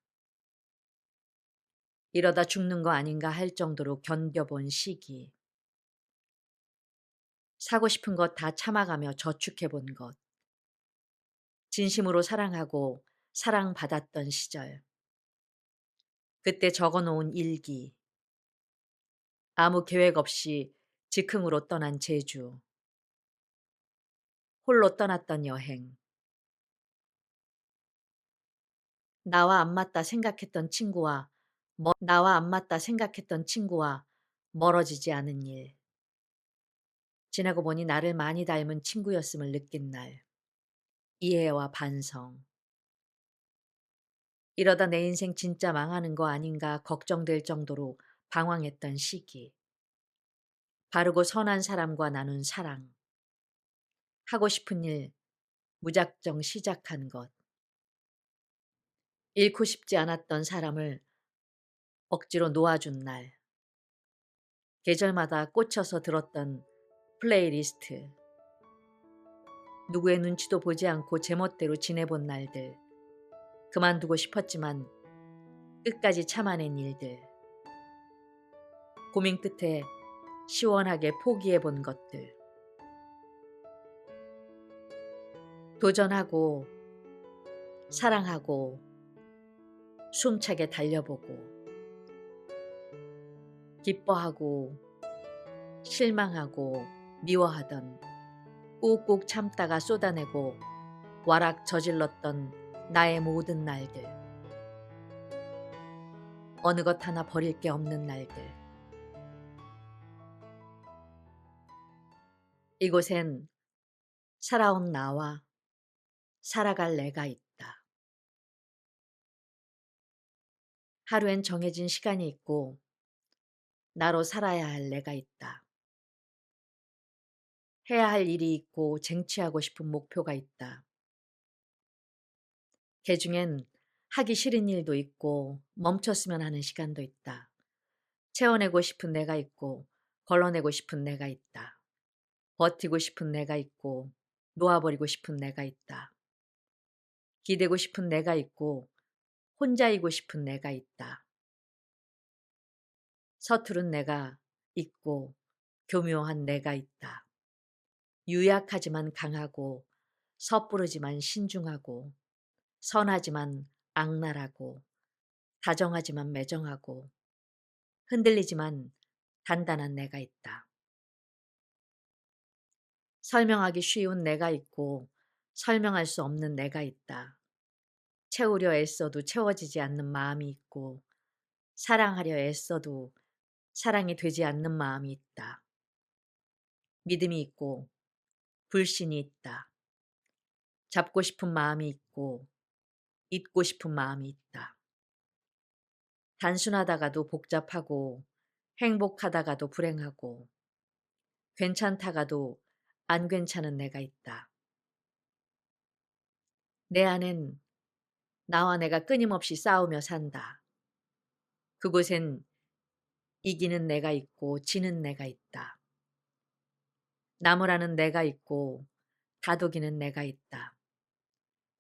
이러다 죽는 거 아닌가 할 정도로 견뎌본 시기. 사고 싶은 것 다 참아가며 저축해본 것. 진심으로 사랑하고 사랑받았던 시절. 그때 적어놓은 일기. 아무 계획 없이 즉흥으로 떠난 제주. 홀로 떠났던 여행. 나와 안 맞다 생각했던 친구와 멀어지지 않은 일. 지나고 보니 나를 많이 닮은 친구였음을 느낀 날. 이해와 반성. 이러다 내 인생 진짜 망하는 거 아닌가 걱정될 정도로 방황했던 시기. 바르고 선한 사람과 나눈 사랑. 하고 싶은 일 무작정 시작한 것. 잃고 싶지 않았던 사람을 억지로 놓아준 날. 계절마다 꽂혀서 들었던 플레이리스트. 누구의 눈치도 보지 않고 제멋대로 지내본 날들. 그만두고 싶었지만 끝까지 참아낸 일들. 고민 끝에 시원하게 포기해본 것들. 도전하고 사랑하고 숨차게 달려보고 기뻐하고 실망하고 미워하던 꾹꾹 참다가 쏟아내고 와락 저질렀던 나의 모든 날들. 어느 것 하나 버릴 게 없는 날들. 이곳엔 살아온 나와 살아갈 내가 있다. 하루엔 정해진 시간이 있고 나로 살아야 할 내가 있다. 해야 할 일이 있고 쟁취하고 싶은 목표가 있다. 개중엔 하기 싫은 일도 있고 멈췄으면 하는 시간도 있다. 채워내고 싶은 내가 있고 걸러내고 싶은 내가 있다. 버티고 싶은 내가 있고 놓아버리고 싶은 내가 있다. 기대고 싶은 내가 있고 혼자이고 싶은 내가 있다. 서투른 내가 있고 교묘한 내가 있다. 유약하지만 강하고 섣부르지만 신중하고 선하지만 악랄하고 다정하지만 매정하고 흔들리지만 단단한 내가 있다. 설명하기 쉬운 내가 있고 설명할 수 없는 내가 있다. 채우려 애써도 채워지지 않는 마음이 있고 사랑하려 애써도 사랑이 되지 않는 마음이 있다. 믿음이 있고 불신이 있다. 잡고 싶은 마음이 있고 잊고 싶은 마음이 있다. 단순하다가도 복잡하고 행복하다가도 불행하고 괜찮다가도 안 괜찮은 내가 있다. 내 안엔 나와 내가 끊임없이 싸우며 산다. 그곳엔 이기는 내가 있고 지는 내가 있다. 나무라는 내가 있고 다독이는 내가 있다.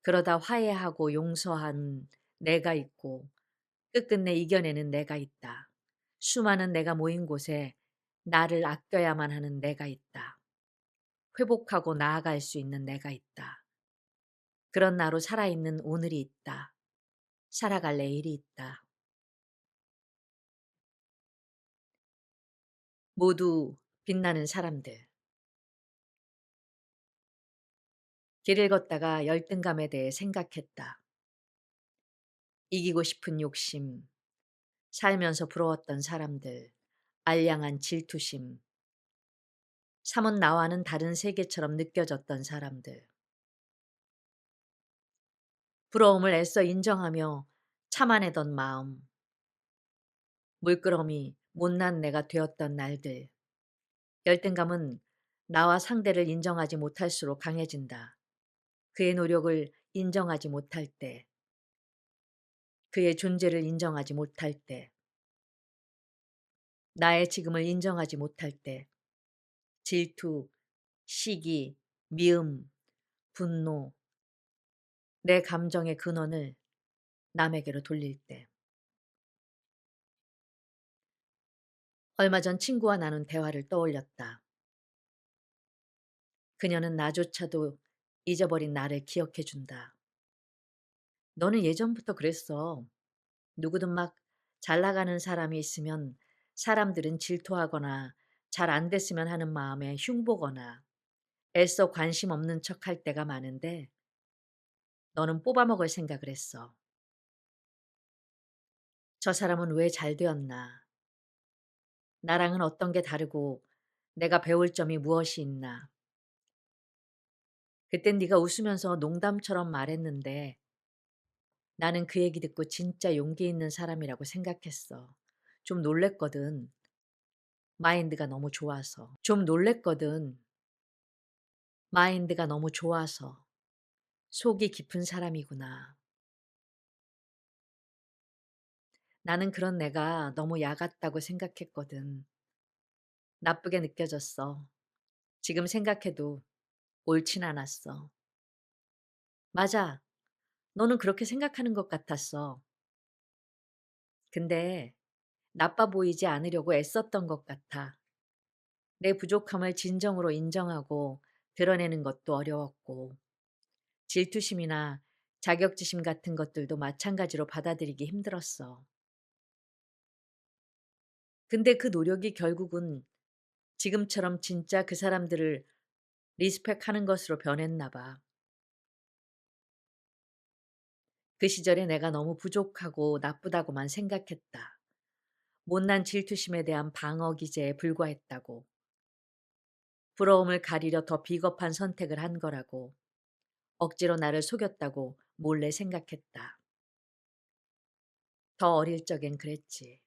그러다 화해하고 용서한 내가 있고 끝끝내 이겨내는 내가 있다. 수많은 내가 모인 곳에 나를 아껴야만 하는 내가 있다. 회복하고 나아갈 수 있는 내가 있다. 그런 나로 살아있는 오늘이 있다. 살아갈 내일이 있다. 모두 빛나는 사람들. 길을 걷다가 열등감에 대해 생각했다. 이기고 싶은 욕심, 살면서 부러웠던 사람들, 알량한 질투심, 사뭇 나와는 다른 세계처럼 느껴졌던 사람들. 부러움을 애써 인정하며 참아내던 마음, 물끄러미 못난 내가 되었던 날들. 열등감은 나와 상대를 인정하지 못할수록 강해진다. 그의 노력을 인정하지 못할 때, 그의 존재를 인정하지 못할 때, 나의 지금을 인정하지 못할 때, 질투, 시기, 미움, 분노, 내 감정의 근원을 남에게로 돌릴 때. 얼마 전 친구와 나눈 대화를 떠올렸다. 그녀는 나조차도 잊어버린 나를 기억해준다. 너는 예전부터 그랬어. 누구든 막 잘 나가는 사람이 있으면 사람들은 질투하거나 잘 안 됐으면 하는 마음에 흉보거나 애써 관심 없는 척 할 때가 많은데 너는 뽑아먹을 생각을 했어. 저 사람은 왜 잘 되었나? 나랑은 어떤 게 다르고 내가 배울 점이 무엇이 있나? 그땐 네가 웃으면서 농담처럼 말했는데 나는 그 얘기 듣고 진짜 용기 있는 사람이라고 생각했어. 좀 놀랬거든. 마인드가 너무 좋아서. 좀 놀랬거든. 마인드가 너무 좋아서. 속이 깊은 사람이구나. 나는 그런 내가 너무 야 같다고 생각했거든. 나쁘게 느껴졌어. 지금 생각해도 옳진 않았어. 맞아. 너는 그렇게 생각하는 것 같았어. 근데 나빠 보이지 않으려고 애썼던 것 같아. 내 부족함을 진정으로 인정하고 드러내는 것도 어려웠고, 질투심이나 자격지심 같은 것들도 마찬가지로 받아들이기 힘들었어. 근데 그 노력이 결국은 지금처럼 진짜 그 사람들을 리스펙하는 것으로 변했나 봐. 그 시절에 내가 너무 부족하고 나쁘다고만 생각했다. 못난 질투심에 대한 방어 기제에 불과했다고. 부러움을 가리려 더 비겁한 선택을 한 거라고. 억지로 나를 속였다고 몰래 생각했다. 더 어릴 적엔 그랬지.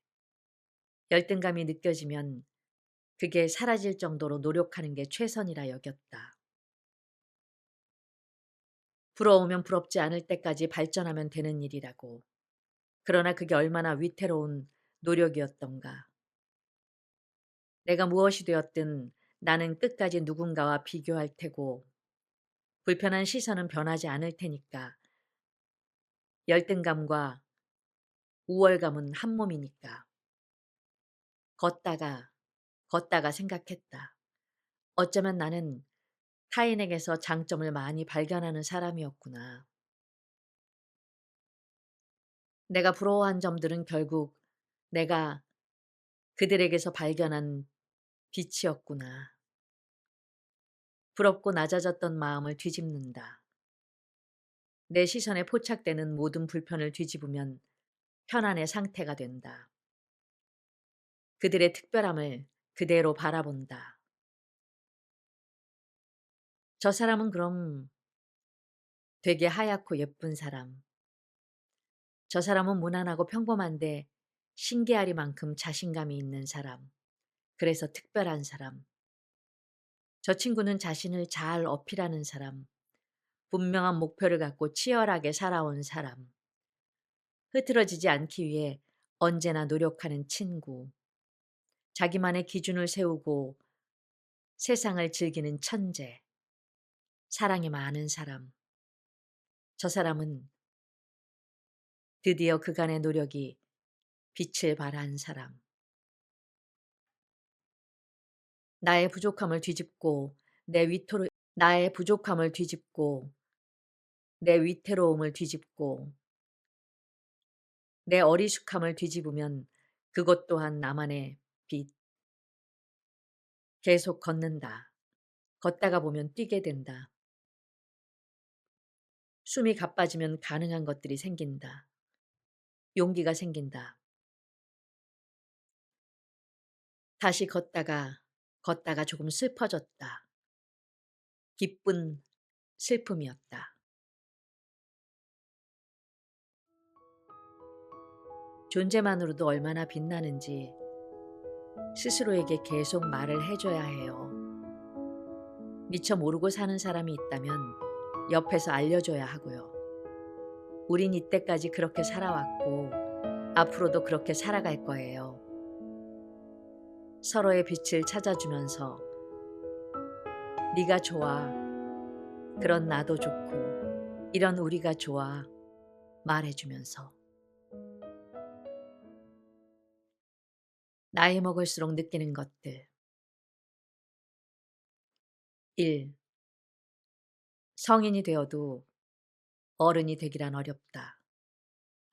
열등감이 느껴지면 그게 사라질 정도로 노력하는 게 최선이라 여겼다. 부러우면 부럽지 않을 때까지 발전하면 되는 일이라고. 그러나 그게 얼마나 위태로운 노력이었던가. 내가 무엇이 되었든 나는 끝까지 누군가와 비교할 테고 불편한 시선은 변하지 않을 테니까 열등감과 우월감은 한 몸이니까. 걷다가 걷다가 생각했다. 어쩌면 나는 타인에게서 장점을 많이 발견하는 사람이었구나. 내가 부러워한 점들은 결국 내가 그들에게서 발견한 빛이었구나. 부럽고 낮아졌던 마음을 뒤집는다. 내 시선에 포착되는 모든 불편을 뒤집으면 편안의 상태가 된다. 그들의 특별함을 그대로 바라본다. 저 사람은 그럼 되게 하얗고 예쁜 사람. 저 사람은 무난하고 평범한데 신기하리만큼 자신감이 있는 사람. 그래서 특별한 사람. 저 친구는 자신을 잘 어필하는 사람. 분명한 목표를 갖고 치열하게 살아온 사람. 흐트러지지 않기 위해 언제나 노력하는 친구. 자기만의 기준을 세우고 세상을 즐기는 천재. 사랑이 많은 사람. 저 사람은 드디어 그간의 노력이 빛을 발한 사람. 나의 부족함을 뒤집고 내 위토로 나의 부족함을 뒤집고 내 위태로움을 뒤집고 내 어리숙함을 뒤집으면 그것 또한 나만의 빛. 계속 걷는다. 걷다가 보면 뛰게 된다. 숨이 가빠지면 가능한 것들이 생긴다. 용기가 생긴다. 다시 걷다가 조금 슬퍼졌다. 기쁜 슬픔이었다. 존재만으로도 얼마나 빛나는지 스스로에게 계속 말을 해줘야 해요. 미처 모르고 사는 사람이 있다면 옆에서 알려줘야 하고요. 우린 이때까지 그렇게 살아왔고 앞으로도 그렇게 살아갈 거예요. 서로의 빛을 찾아주면서 네가 좋아. 그런 나도 좋고 이런 우리가 좋아. 말해주면서. 나이 먹을수록 느끼는 것들. 1. 성인이 되어도 어른이 되기란 어렵다.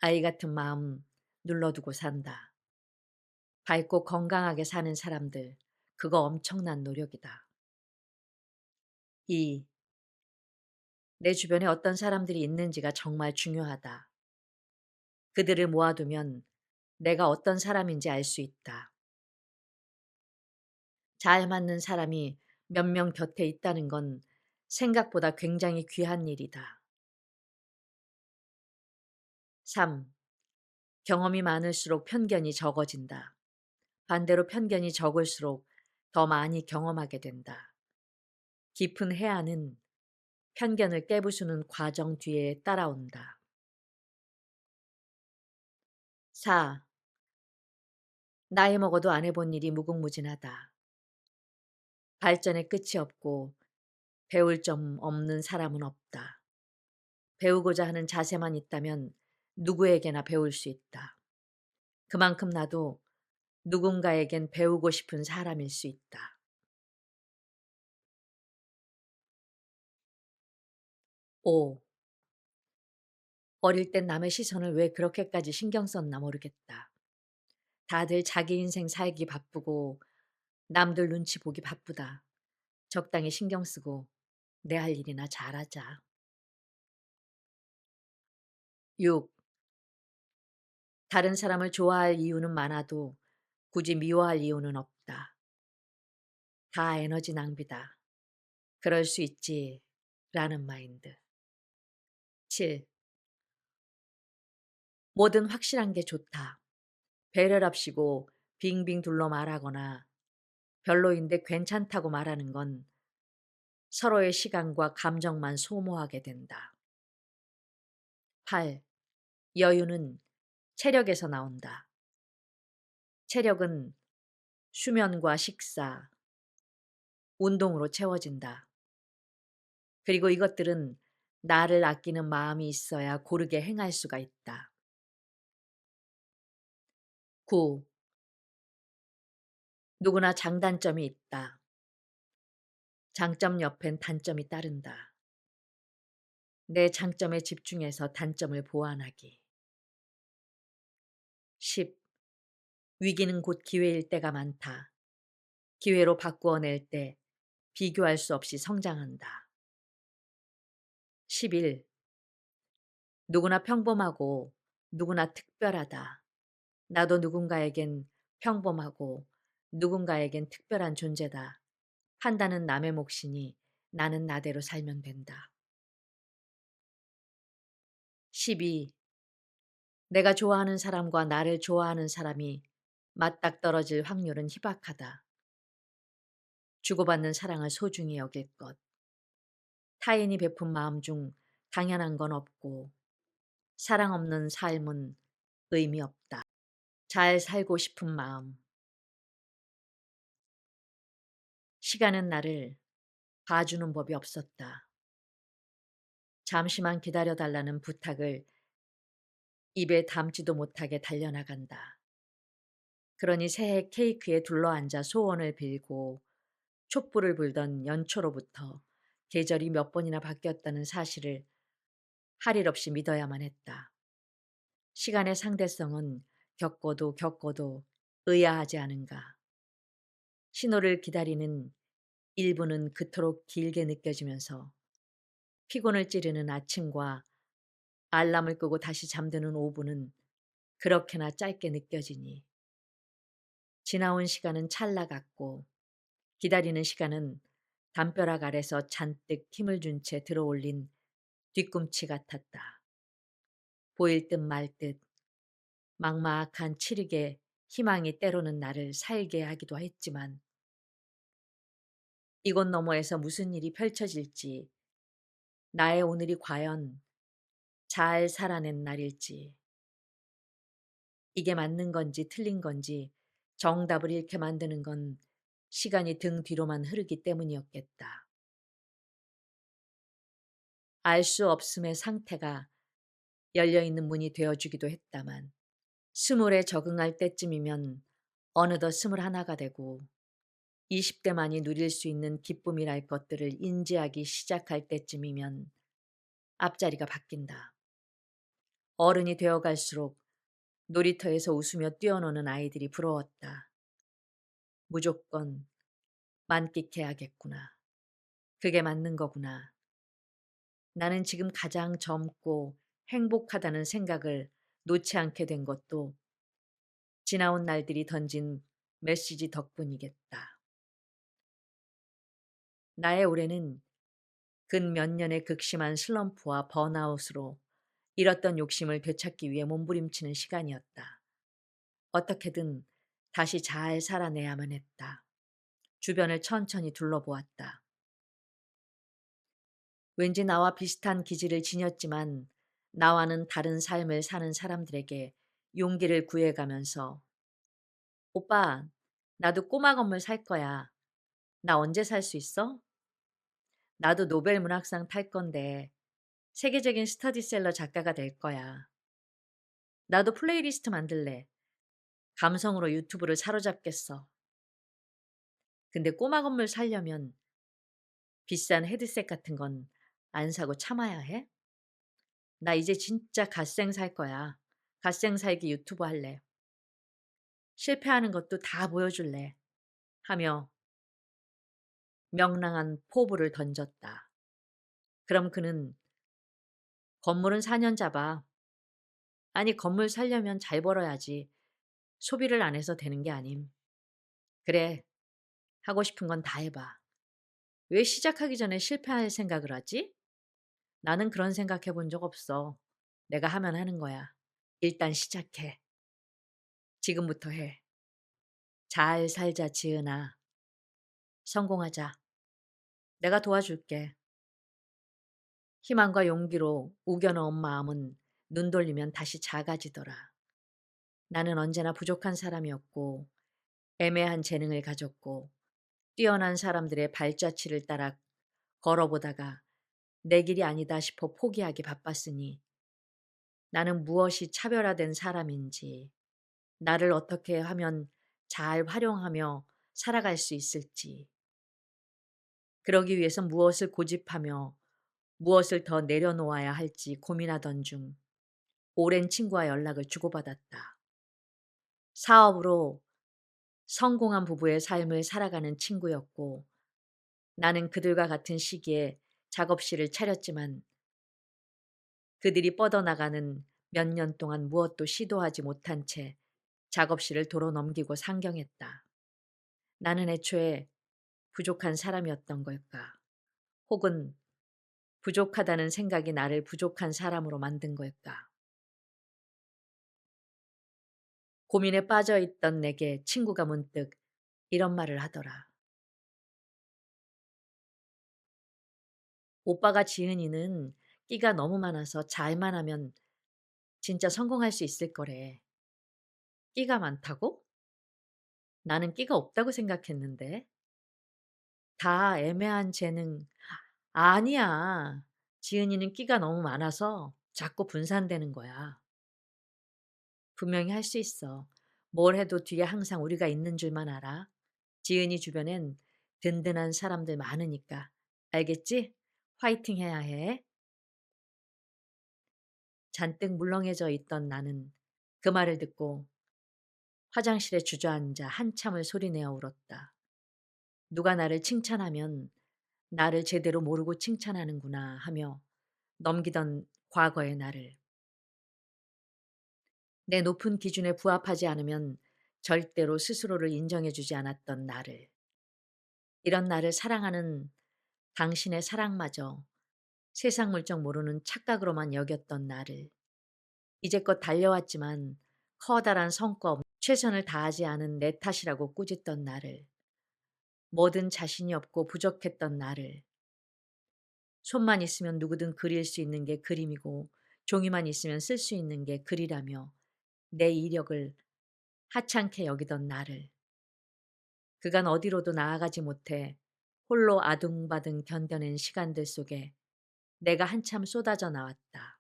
아이 같은 마음 눌러두고 산다. 밝고 건강하게 사는 사람들, 그거 엄청난 노력이다. 2. 내 주변에 어떤 사람들이 있는지가 정말 중요하다. 그들을 모아두면 내가 어떤 사람인지 알 수 있다. 잘 맞는 사람이 몇 명 곁에 있다는 건 생각보다 굉장히 귀한 일이다. 3. 경험이 많을수록 편견이 적어진다. 반대로 편견이 적을수록 더 많이 경험하게 된다. 깊은 해안은 편견을 깨부수는 과정 뒤에 따라온다. 4. 나이 먹어도 안 해본 일이 무궁무진하다. 발전의 끝이 없고 배울 점 없는 사람은 없다. 배우고자 하는 자세만 있다면 누구에게나 배울 수 있다. 그만큼 나도 누군가에겐 배우고 싶은 사람일 수 있다. 5. 어릴 땐 남의 시선을 왜 그렇게까지 신경 썼나 모르겠다. 다들 자기 인생 살기 바쁘고 남들 눈치 보기 바쁘다. 적당히 신경 쓰고 내 할 일이나 잘하자. 6. 다른 사람을 좋아할 이유는 많아도 굳이 미워할 이유는 없다. 다 에너지 낭비다. 그럴 수 있지. 라는 마인드. 7. 뭐든 확실한 게 좋다. 배려랍시고 빙빙 둘러 말하거나 별로인데 괜찮다고 말하는 건 서로의 시간과 감정만 소모하게 된다. 8. 여유는 체력에서 나온다. 체력은 수면과 식사, 운동으로 채워진다. 그리고 이것들은 나를 아끼는 마음이 있어야 고르게 행할 수가 있다. 9. 누구나 장단점이 있다. 장점 옆엔 단점이 따른다. 내 장점에 집중해서 단점을 보완하기. 10. 위기는 곧 기회일 때가 많다. 기회로 바꾸어낼 때 비교할 수 없이 성장한다. 11. 누구나 평범하고 누구나 특별하다. 나도 누군가에겐 평범하고 누군가에겐 특별한 존재다. 판단은 남의 몫이니 나는 나대로 살면 된다. 12. 내가 좋아하는 사람과 나를 좋아하는 사람이 맞닥떨어질 확률은 희박하다. 주고받는 사랑을 소중히 여길 것. 타인이 베푼 마음 중 당연한 건 없고 사랑 없는 삶은 의미 없다. 잘 살고 싶은 마음. 시간은 나를 봐주는 법이 없었다. 잠시만 기다려달라는 부탁을 입에 담지도 못하게 달려나간다. 그러니 새해 케이크에 둘러앉아 소원을 빌고 촛불을 불던 연초로부터 계절이 몇 번이나 바뀌었다는 사실을 할 일 없이 믿어야만 했다. 시간의 상대성은 겪어도 겪어도 의아하지 않은가. 신호를 기다리는 1분은 그토록 길게 느껴지면서 피곤을 찌르는 아침과 알람을 끄고 다시 잠드는 5분은 그렇게나 짧게 느껴지니 지나온 시간은 찰나 같고 기다리는 시간은 담벼락 아래서 잔뜩 힘을 준 채 들어올린 뒤꿈치 같았다. 보일 듯 말 듯 막막한 칠흑에 희망이 때로는 나를 살게 하기도 했지만 이곳 너머에서 무슨 일이 펼쳐질지 나의 오늘이 과연 잘 살아낸 날일지 이게 맞는 건지 틀린 건지 정답을 잃게 만드는 건 시간이 등 뒤로만 흐르기 때문이었겠다. 알 수 없음의 상태가 열려있는 문이 되어주기도 했다만 20에 적응할 때쯤이면 어느덧 21가 되고 20대만이 누릴 수 있는 기쁨이랄 것들을 인지하기 시작할 때쯤이면 앞자리가 바뀐다. 어른이 되어갈수록 놀이터에서 웃으며 뛰어노는 아이들이 부러웠다. 무조건 만끽해야겠구나. 그게 맞는 거구나. 나는 지금 가장 젊고 행복하다는 생각을 놓지 않게 된 것도 지나온 날들이 던진 메시지 덕분이겠다. 나의 올해는 근 몇 년의 극심한 슬럼프와 번아웃으로 잃었던 욕심을 되찾기 위해 몸부림치는 시간이었다. 어떻게든 다시 잘 살아내야만 했다. 주변을 천천히 둘러보았다. 왠지 나와 비슷한 기질을 지녔지만 나와는 다른 삶을 사는 사람들에게 용기를 구해가면서 오빠, 나도 꼬마 건물 살 거야. 나 언제 살 수 있어? 나도 노벨 문학상 탈 건데 세계적인 스터디셀러 작가가 될 거야. 나도 플레이리스트 만들래. 감성으로 유튜브를 사로잡겠어. 근데 꼬마 건물 살려면 비싼 헤드셋 같은 건 안 사고 참아야 해? 나 이제 진짜 갓생 살 거야. 갓생 살기 유튜브 할래. 실패하는 것도 다 보여줄래. 하며 명랑한 포부를 던졌다. 그럼 그는 건물은 4년 잡아. 아니, 건물 살려면 잘 벌어야지. 소비를 안 해서 되는 게 아님. 그래, 하고 싶은 건 다 해봐. 왜 시작하기 전에 실패할 생각을 하지? 나는 그런 생각 해본 적 없어. 내가 하면 하는 거야. 일단 시작해. 지금부터 해. 잘 살자, 지은아. 성공하자. 내가 도와줄게. 희망과 용기로 우겨넣은 마음은 눈 돌리면 다시 작아지더라. 나는 언제나 부족한 사람이었고, 애매한 재능을 가졌고, 뛰어난 사람들의 발자취를 따라 걸어보다가 내 길이 아니다 싶어 포기하기 바빴으니 나는 무엇이 차별화된 사람인지, 나를 어떻게 하면 잘 활용하며 살아갈 수 있을지, 그러기 위해서 무엇을 고집하며 무엇을 더 내려놓아야 할지 고민하던 중 오랜 친구와 연락을 주고받았다. 사업으로 성공한 부부의 삶을 살아가는 친구였고 나는 그들과 같은 시기에 작업실을 차렸지만 그들이 뻗어나가는 몇 년 동안 무엇도 시도하지 못한 채 작업실을 도로 넘기고 상경했다. 나는 애초에 부족한 사람이었던 걸까? 혹은 부족하다는 생각이 나를 부족한 사람으로 만든 걸까? 고민에 빠져 있던 내게 친구가 문득 이런 말을 하더라. 오빠가 지은이는 끼가 너무 많아서 잘만 하면 진짜 성공할 수 있을 거래. 끼가 많다고? 나는 끼가 없다고 생각했는데. 다 애매한 재능. 아니야. 지은이는 끼가 너무 많아서 자꾸 분산되는 거야. 분명히 할 수 있어. 뭘 해도 뒤에 항상 우리가 있는 줄만 알아. 지은이 주변엔 든든한 사람들 많으니까. 알겠지? 화이팅 해야 해. 잔뜩 물렁해져 있던 나는 그 말을 듣고 화장실에 주저앉아 한참을 소리내어 울었다. 누가 나를 칭찬하면 나를 제대로 모르고 칭찬하는구나 하며 넘기던 과거의 나를, 내 높은 기준에 부합하지 않으면 절대로 스스로를 인정해주지 않았던 나를, 이런 나를 사랑하는 당신의 사랑마저 세상 물정 모르는 착각으로만 여겼던 나를, 이제껏 달려왔지만 커다란 성과 없 최선을 다하지 않은 내 탓이라고 꾸짖던 나를, 뭐든 자신이 없고 부족했던 나를, 손만 있으면 누구든 그릴 수 있는 게 그림이고 종이만 있으면 쓸 수 있는 게 글이라며 내 이력을 하찮게 여기던 나를, 그간 어디로도 나아가지 못해 홀로 아둥바둥 견뎌낸 시간들 속에 내가 한참 쏟아져 나왔다.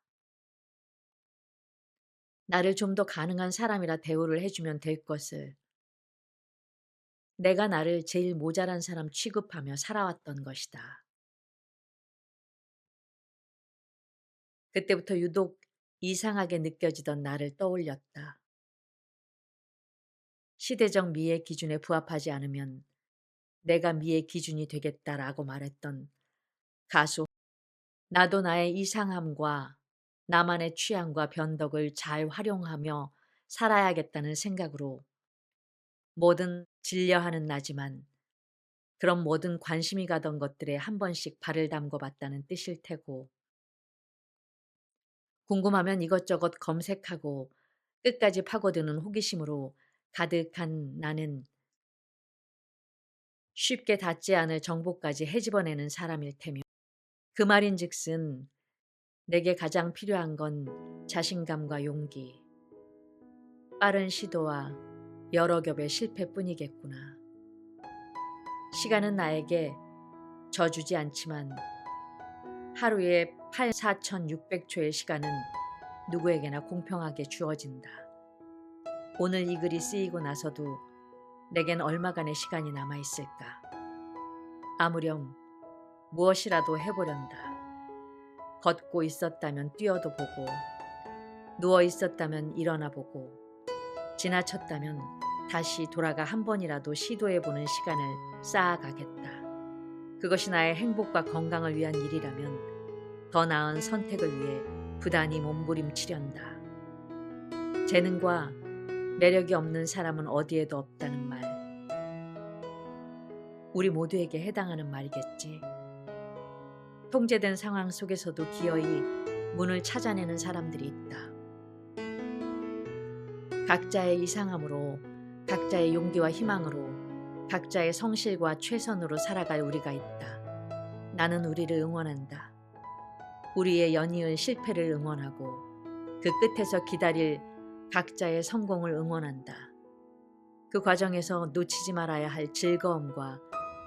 나를 좀 더 가능한 사람이라 대우를 해주면 될 것을, 내가 나를 제일 모자란 사람 취급하며 살아왔던 것이다. 그때부터 유독 이상하게 느껴지던 나를 떠올렸다. 시대적 미의 기준에 부합하지 않으면 내가 미의 기준이 되겠다라고 말했던 가수. 나도 나의 이상함과 나만의 취향과 변덕을 잘 활용하며 살아야겠다는 생각으로 뭐든 질려하는 나지만 그런 모든 관심이 가던 것들에 한 번씩 발을 담궈 봤다는 뜻일 테고, 궁금하면 이것저것 검색하고 끝까지 파고드는 호기심으로 가득한 나는 쉽게 닿지 않을 정보까지 헤집어내는 사람일 테며, 그 말인즉슨 내게 가장 필요한 건 자신감과 용기, 빠른 시도와 여러 겹의 실패뿐이겠구나. 시간은 나에게 져주지 않지만 하루에 4,600초의 시간은 누구에게나 공평하게 주어진다. 오늘 이 글이 쓰이고 나서도 내겐 얼마간의 시간이 남아있을까? 아무렴 무엇이라도 해보련다. 걷고 있었다면 뛰어도 보고, 누워 있었다면 일어나 보고, 지나쳤다면 다시 돌아가 한 번이라도 시도해보는 시간을 쌓아가겠다. 그것이 나의 행복과 건강을 위한 일이라면 더 나은 선택을 위해 부단히 몸부림치련다. 재능과 매력이 없는 사람은 어디에도 없다는 말. 우리 모두에게 해당하는 말이겠지. 통제된 상황 속에서도 기어이 문을 찾아내는 사람들이 있다. 각자의 이상함으로, 각자의 용기와 희망으로, 각자의 성실과 최선으로 살아갈 우리가 있다. 나는 우리를 응원한다. 우리의 연이을 실패를 응원하고 그 끝에서 기다릴 각자의 성공을 응원한다. 그 과정에서 놓치지 말아야 할 즐거움과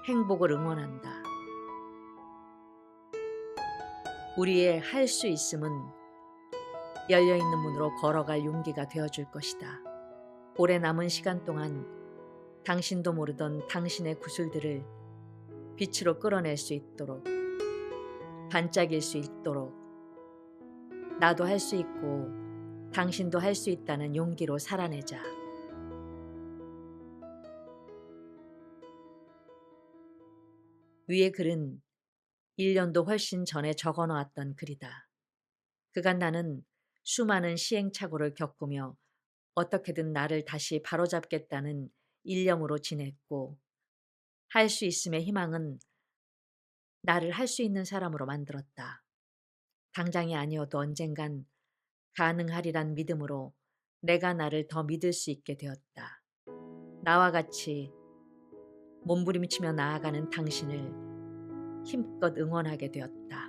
행복을 응원한다. 우리의 할 수 있음은 열려있는 문으로 걸어갈 용기가 되어줄 것이다. 올해 남은 시간 동안 당신도 모르던 당신의 구슬들을 빛으로 끌어낼 수 있도록, 반짝일 수 있도록, 나도 할 수 있고 당신도 할 수 있다는 용기로 살아내자. 위의 글은 1년도 훨씬 전에 적어놓았던 글이다. 그간 나는 수많은 시행착오를 겪으며 어떻게든 나를 다시 바로잡겠다는 일념으로 지냈고, 할 수 있음의 희망은 나를 할 수 있는 사람으로 만들었다. 당장이 아니어도 언젠간 가능하리란 믿음으로 내가 나를 더 믿을 수 있게 되었다. 나와 같이 몸부림치며 나아가는 당신을 힘껏 응원하게 되었다.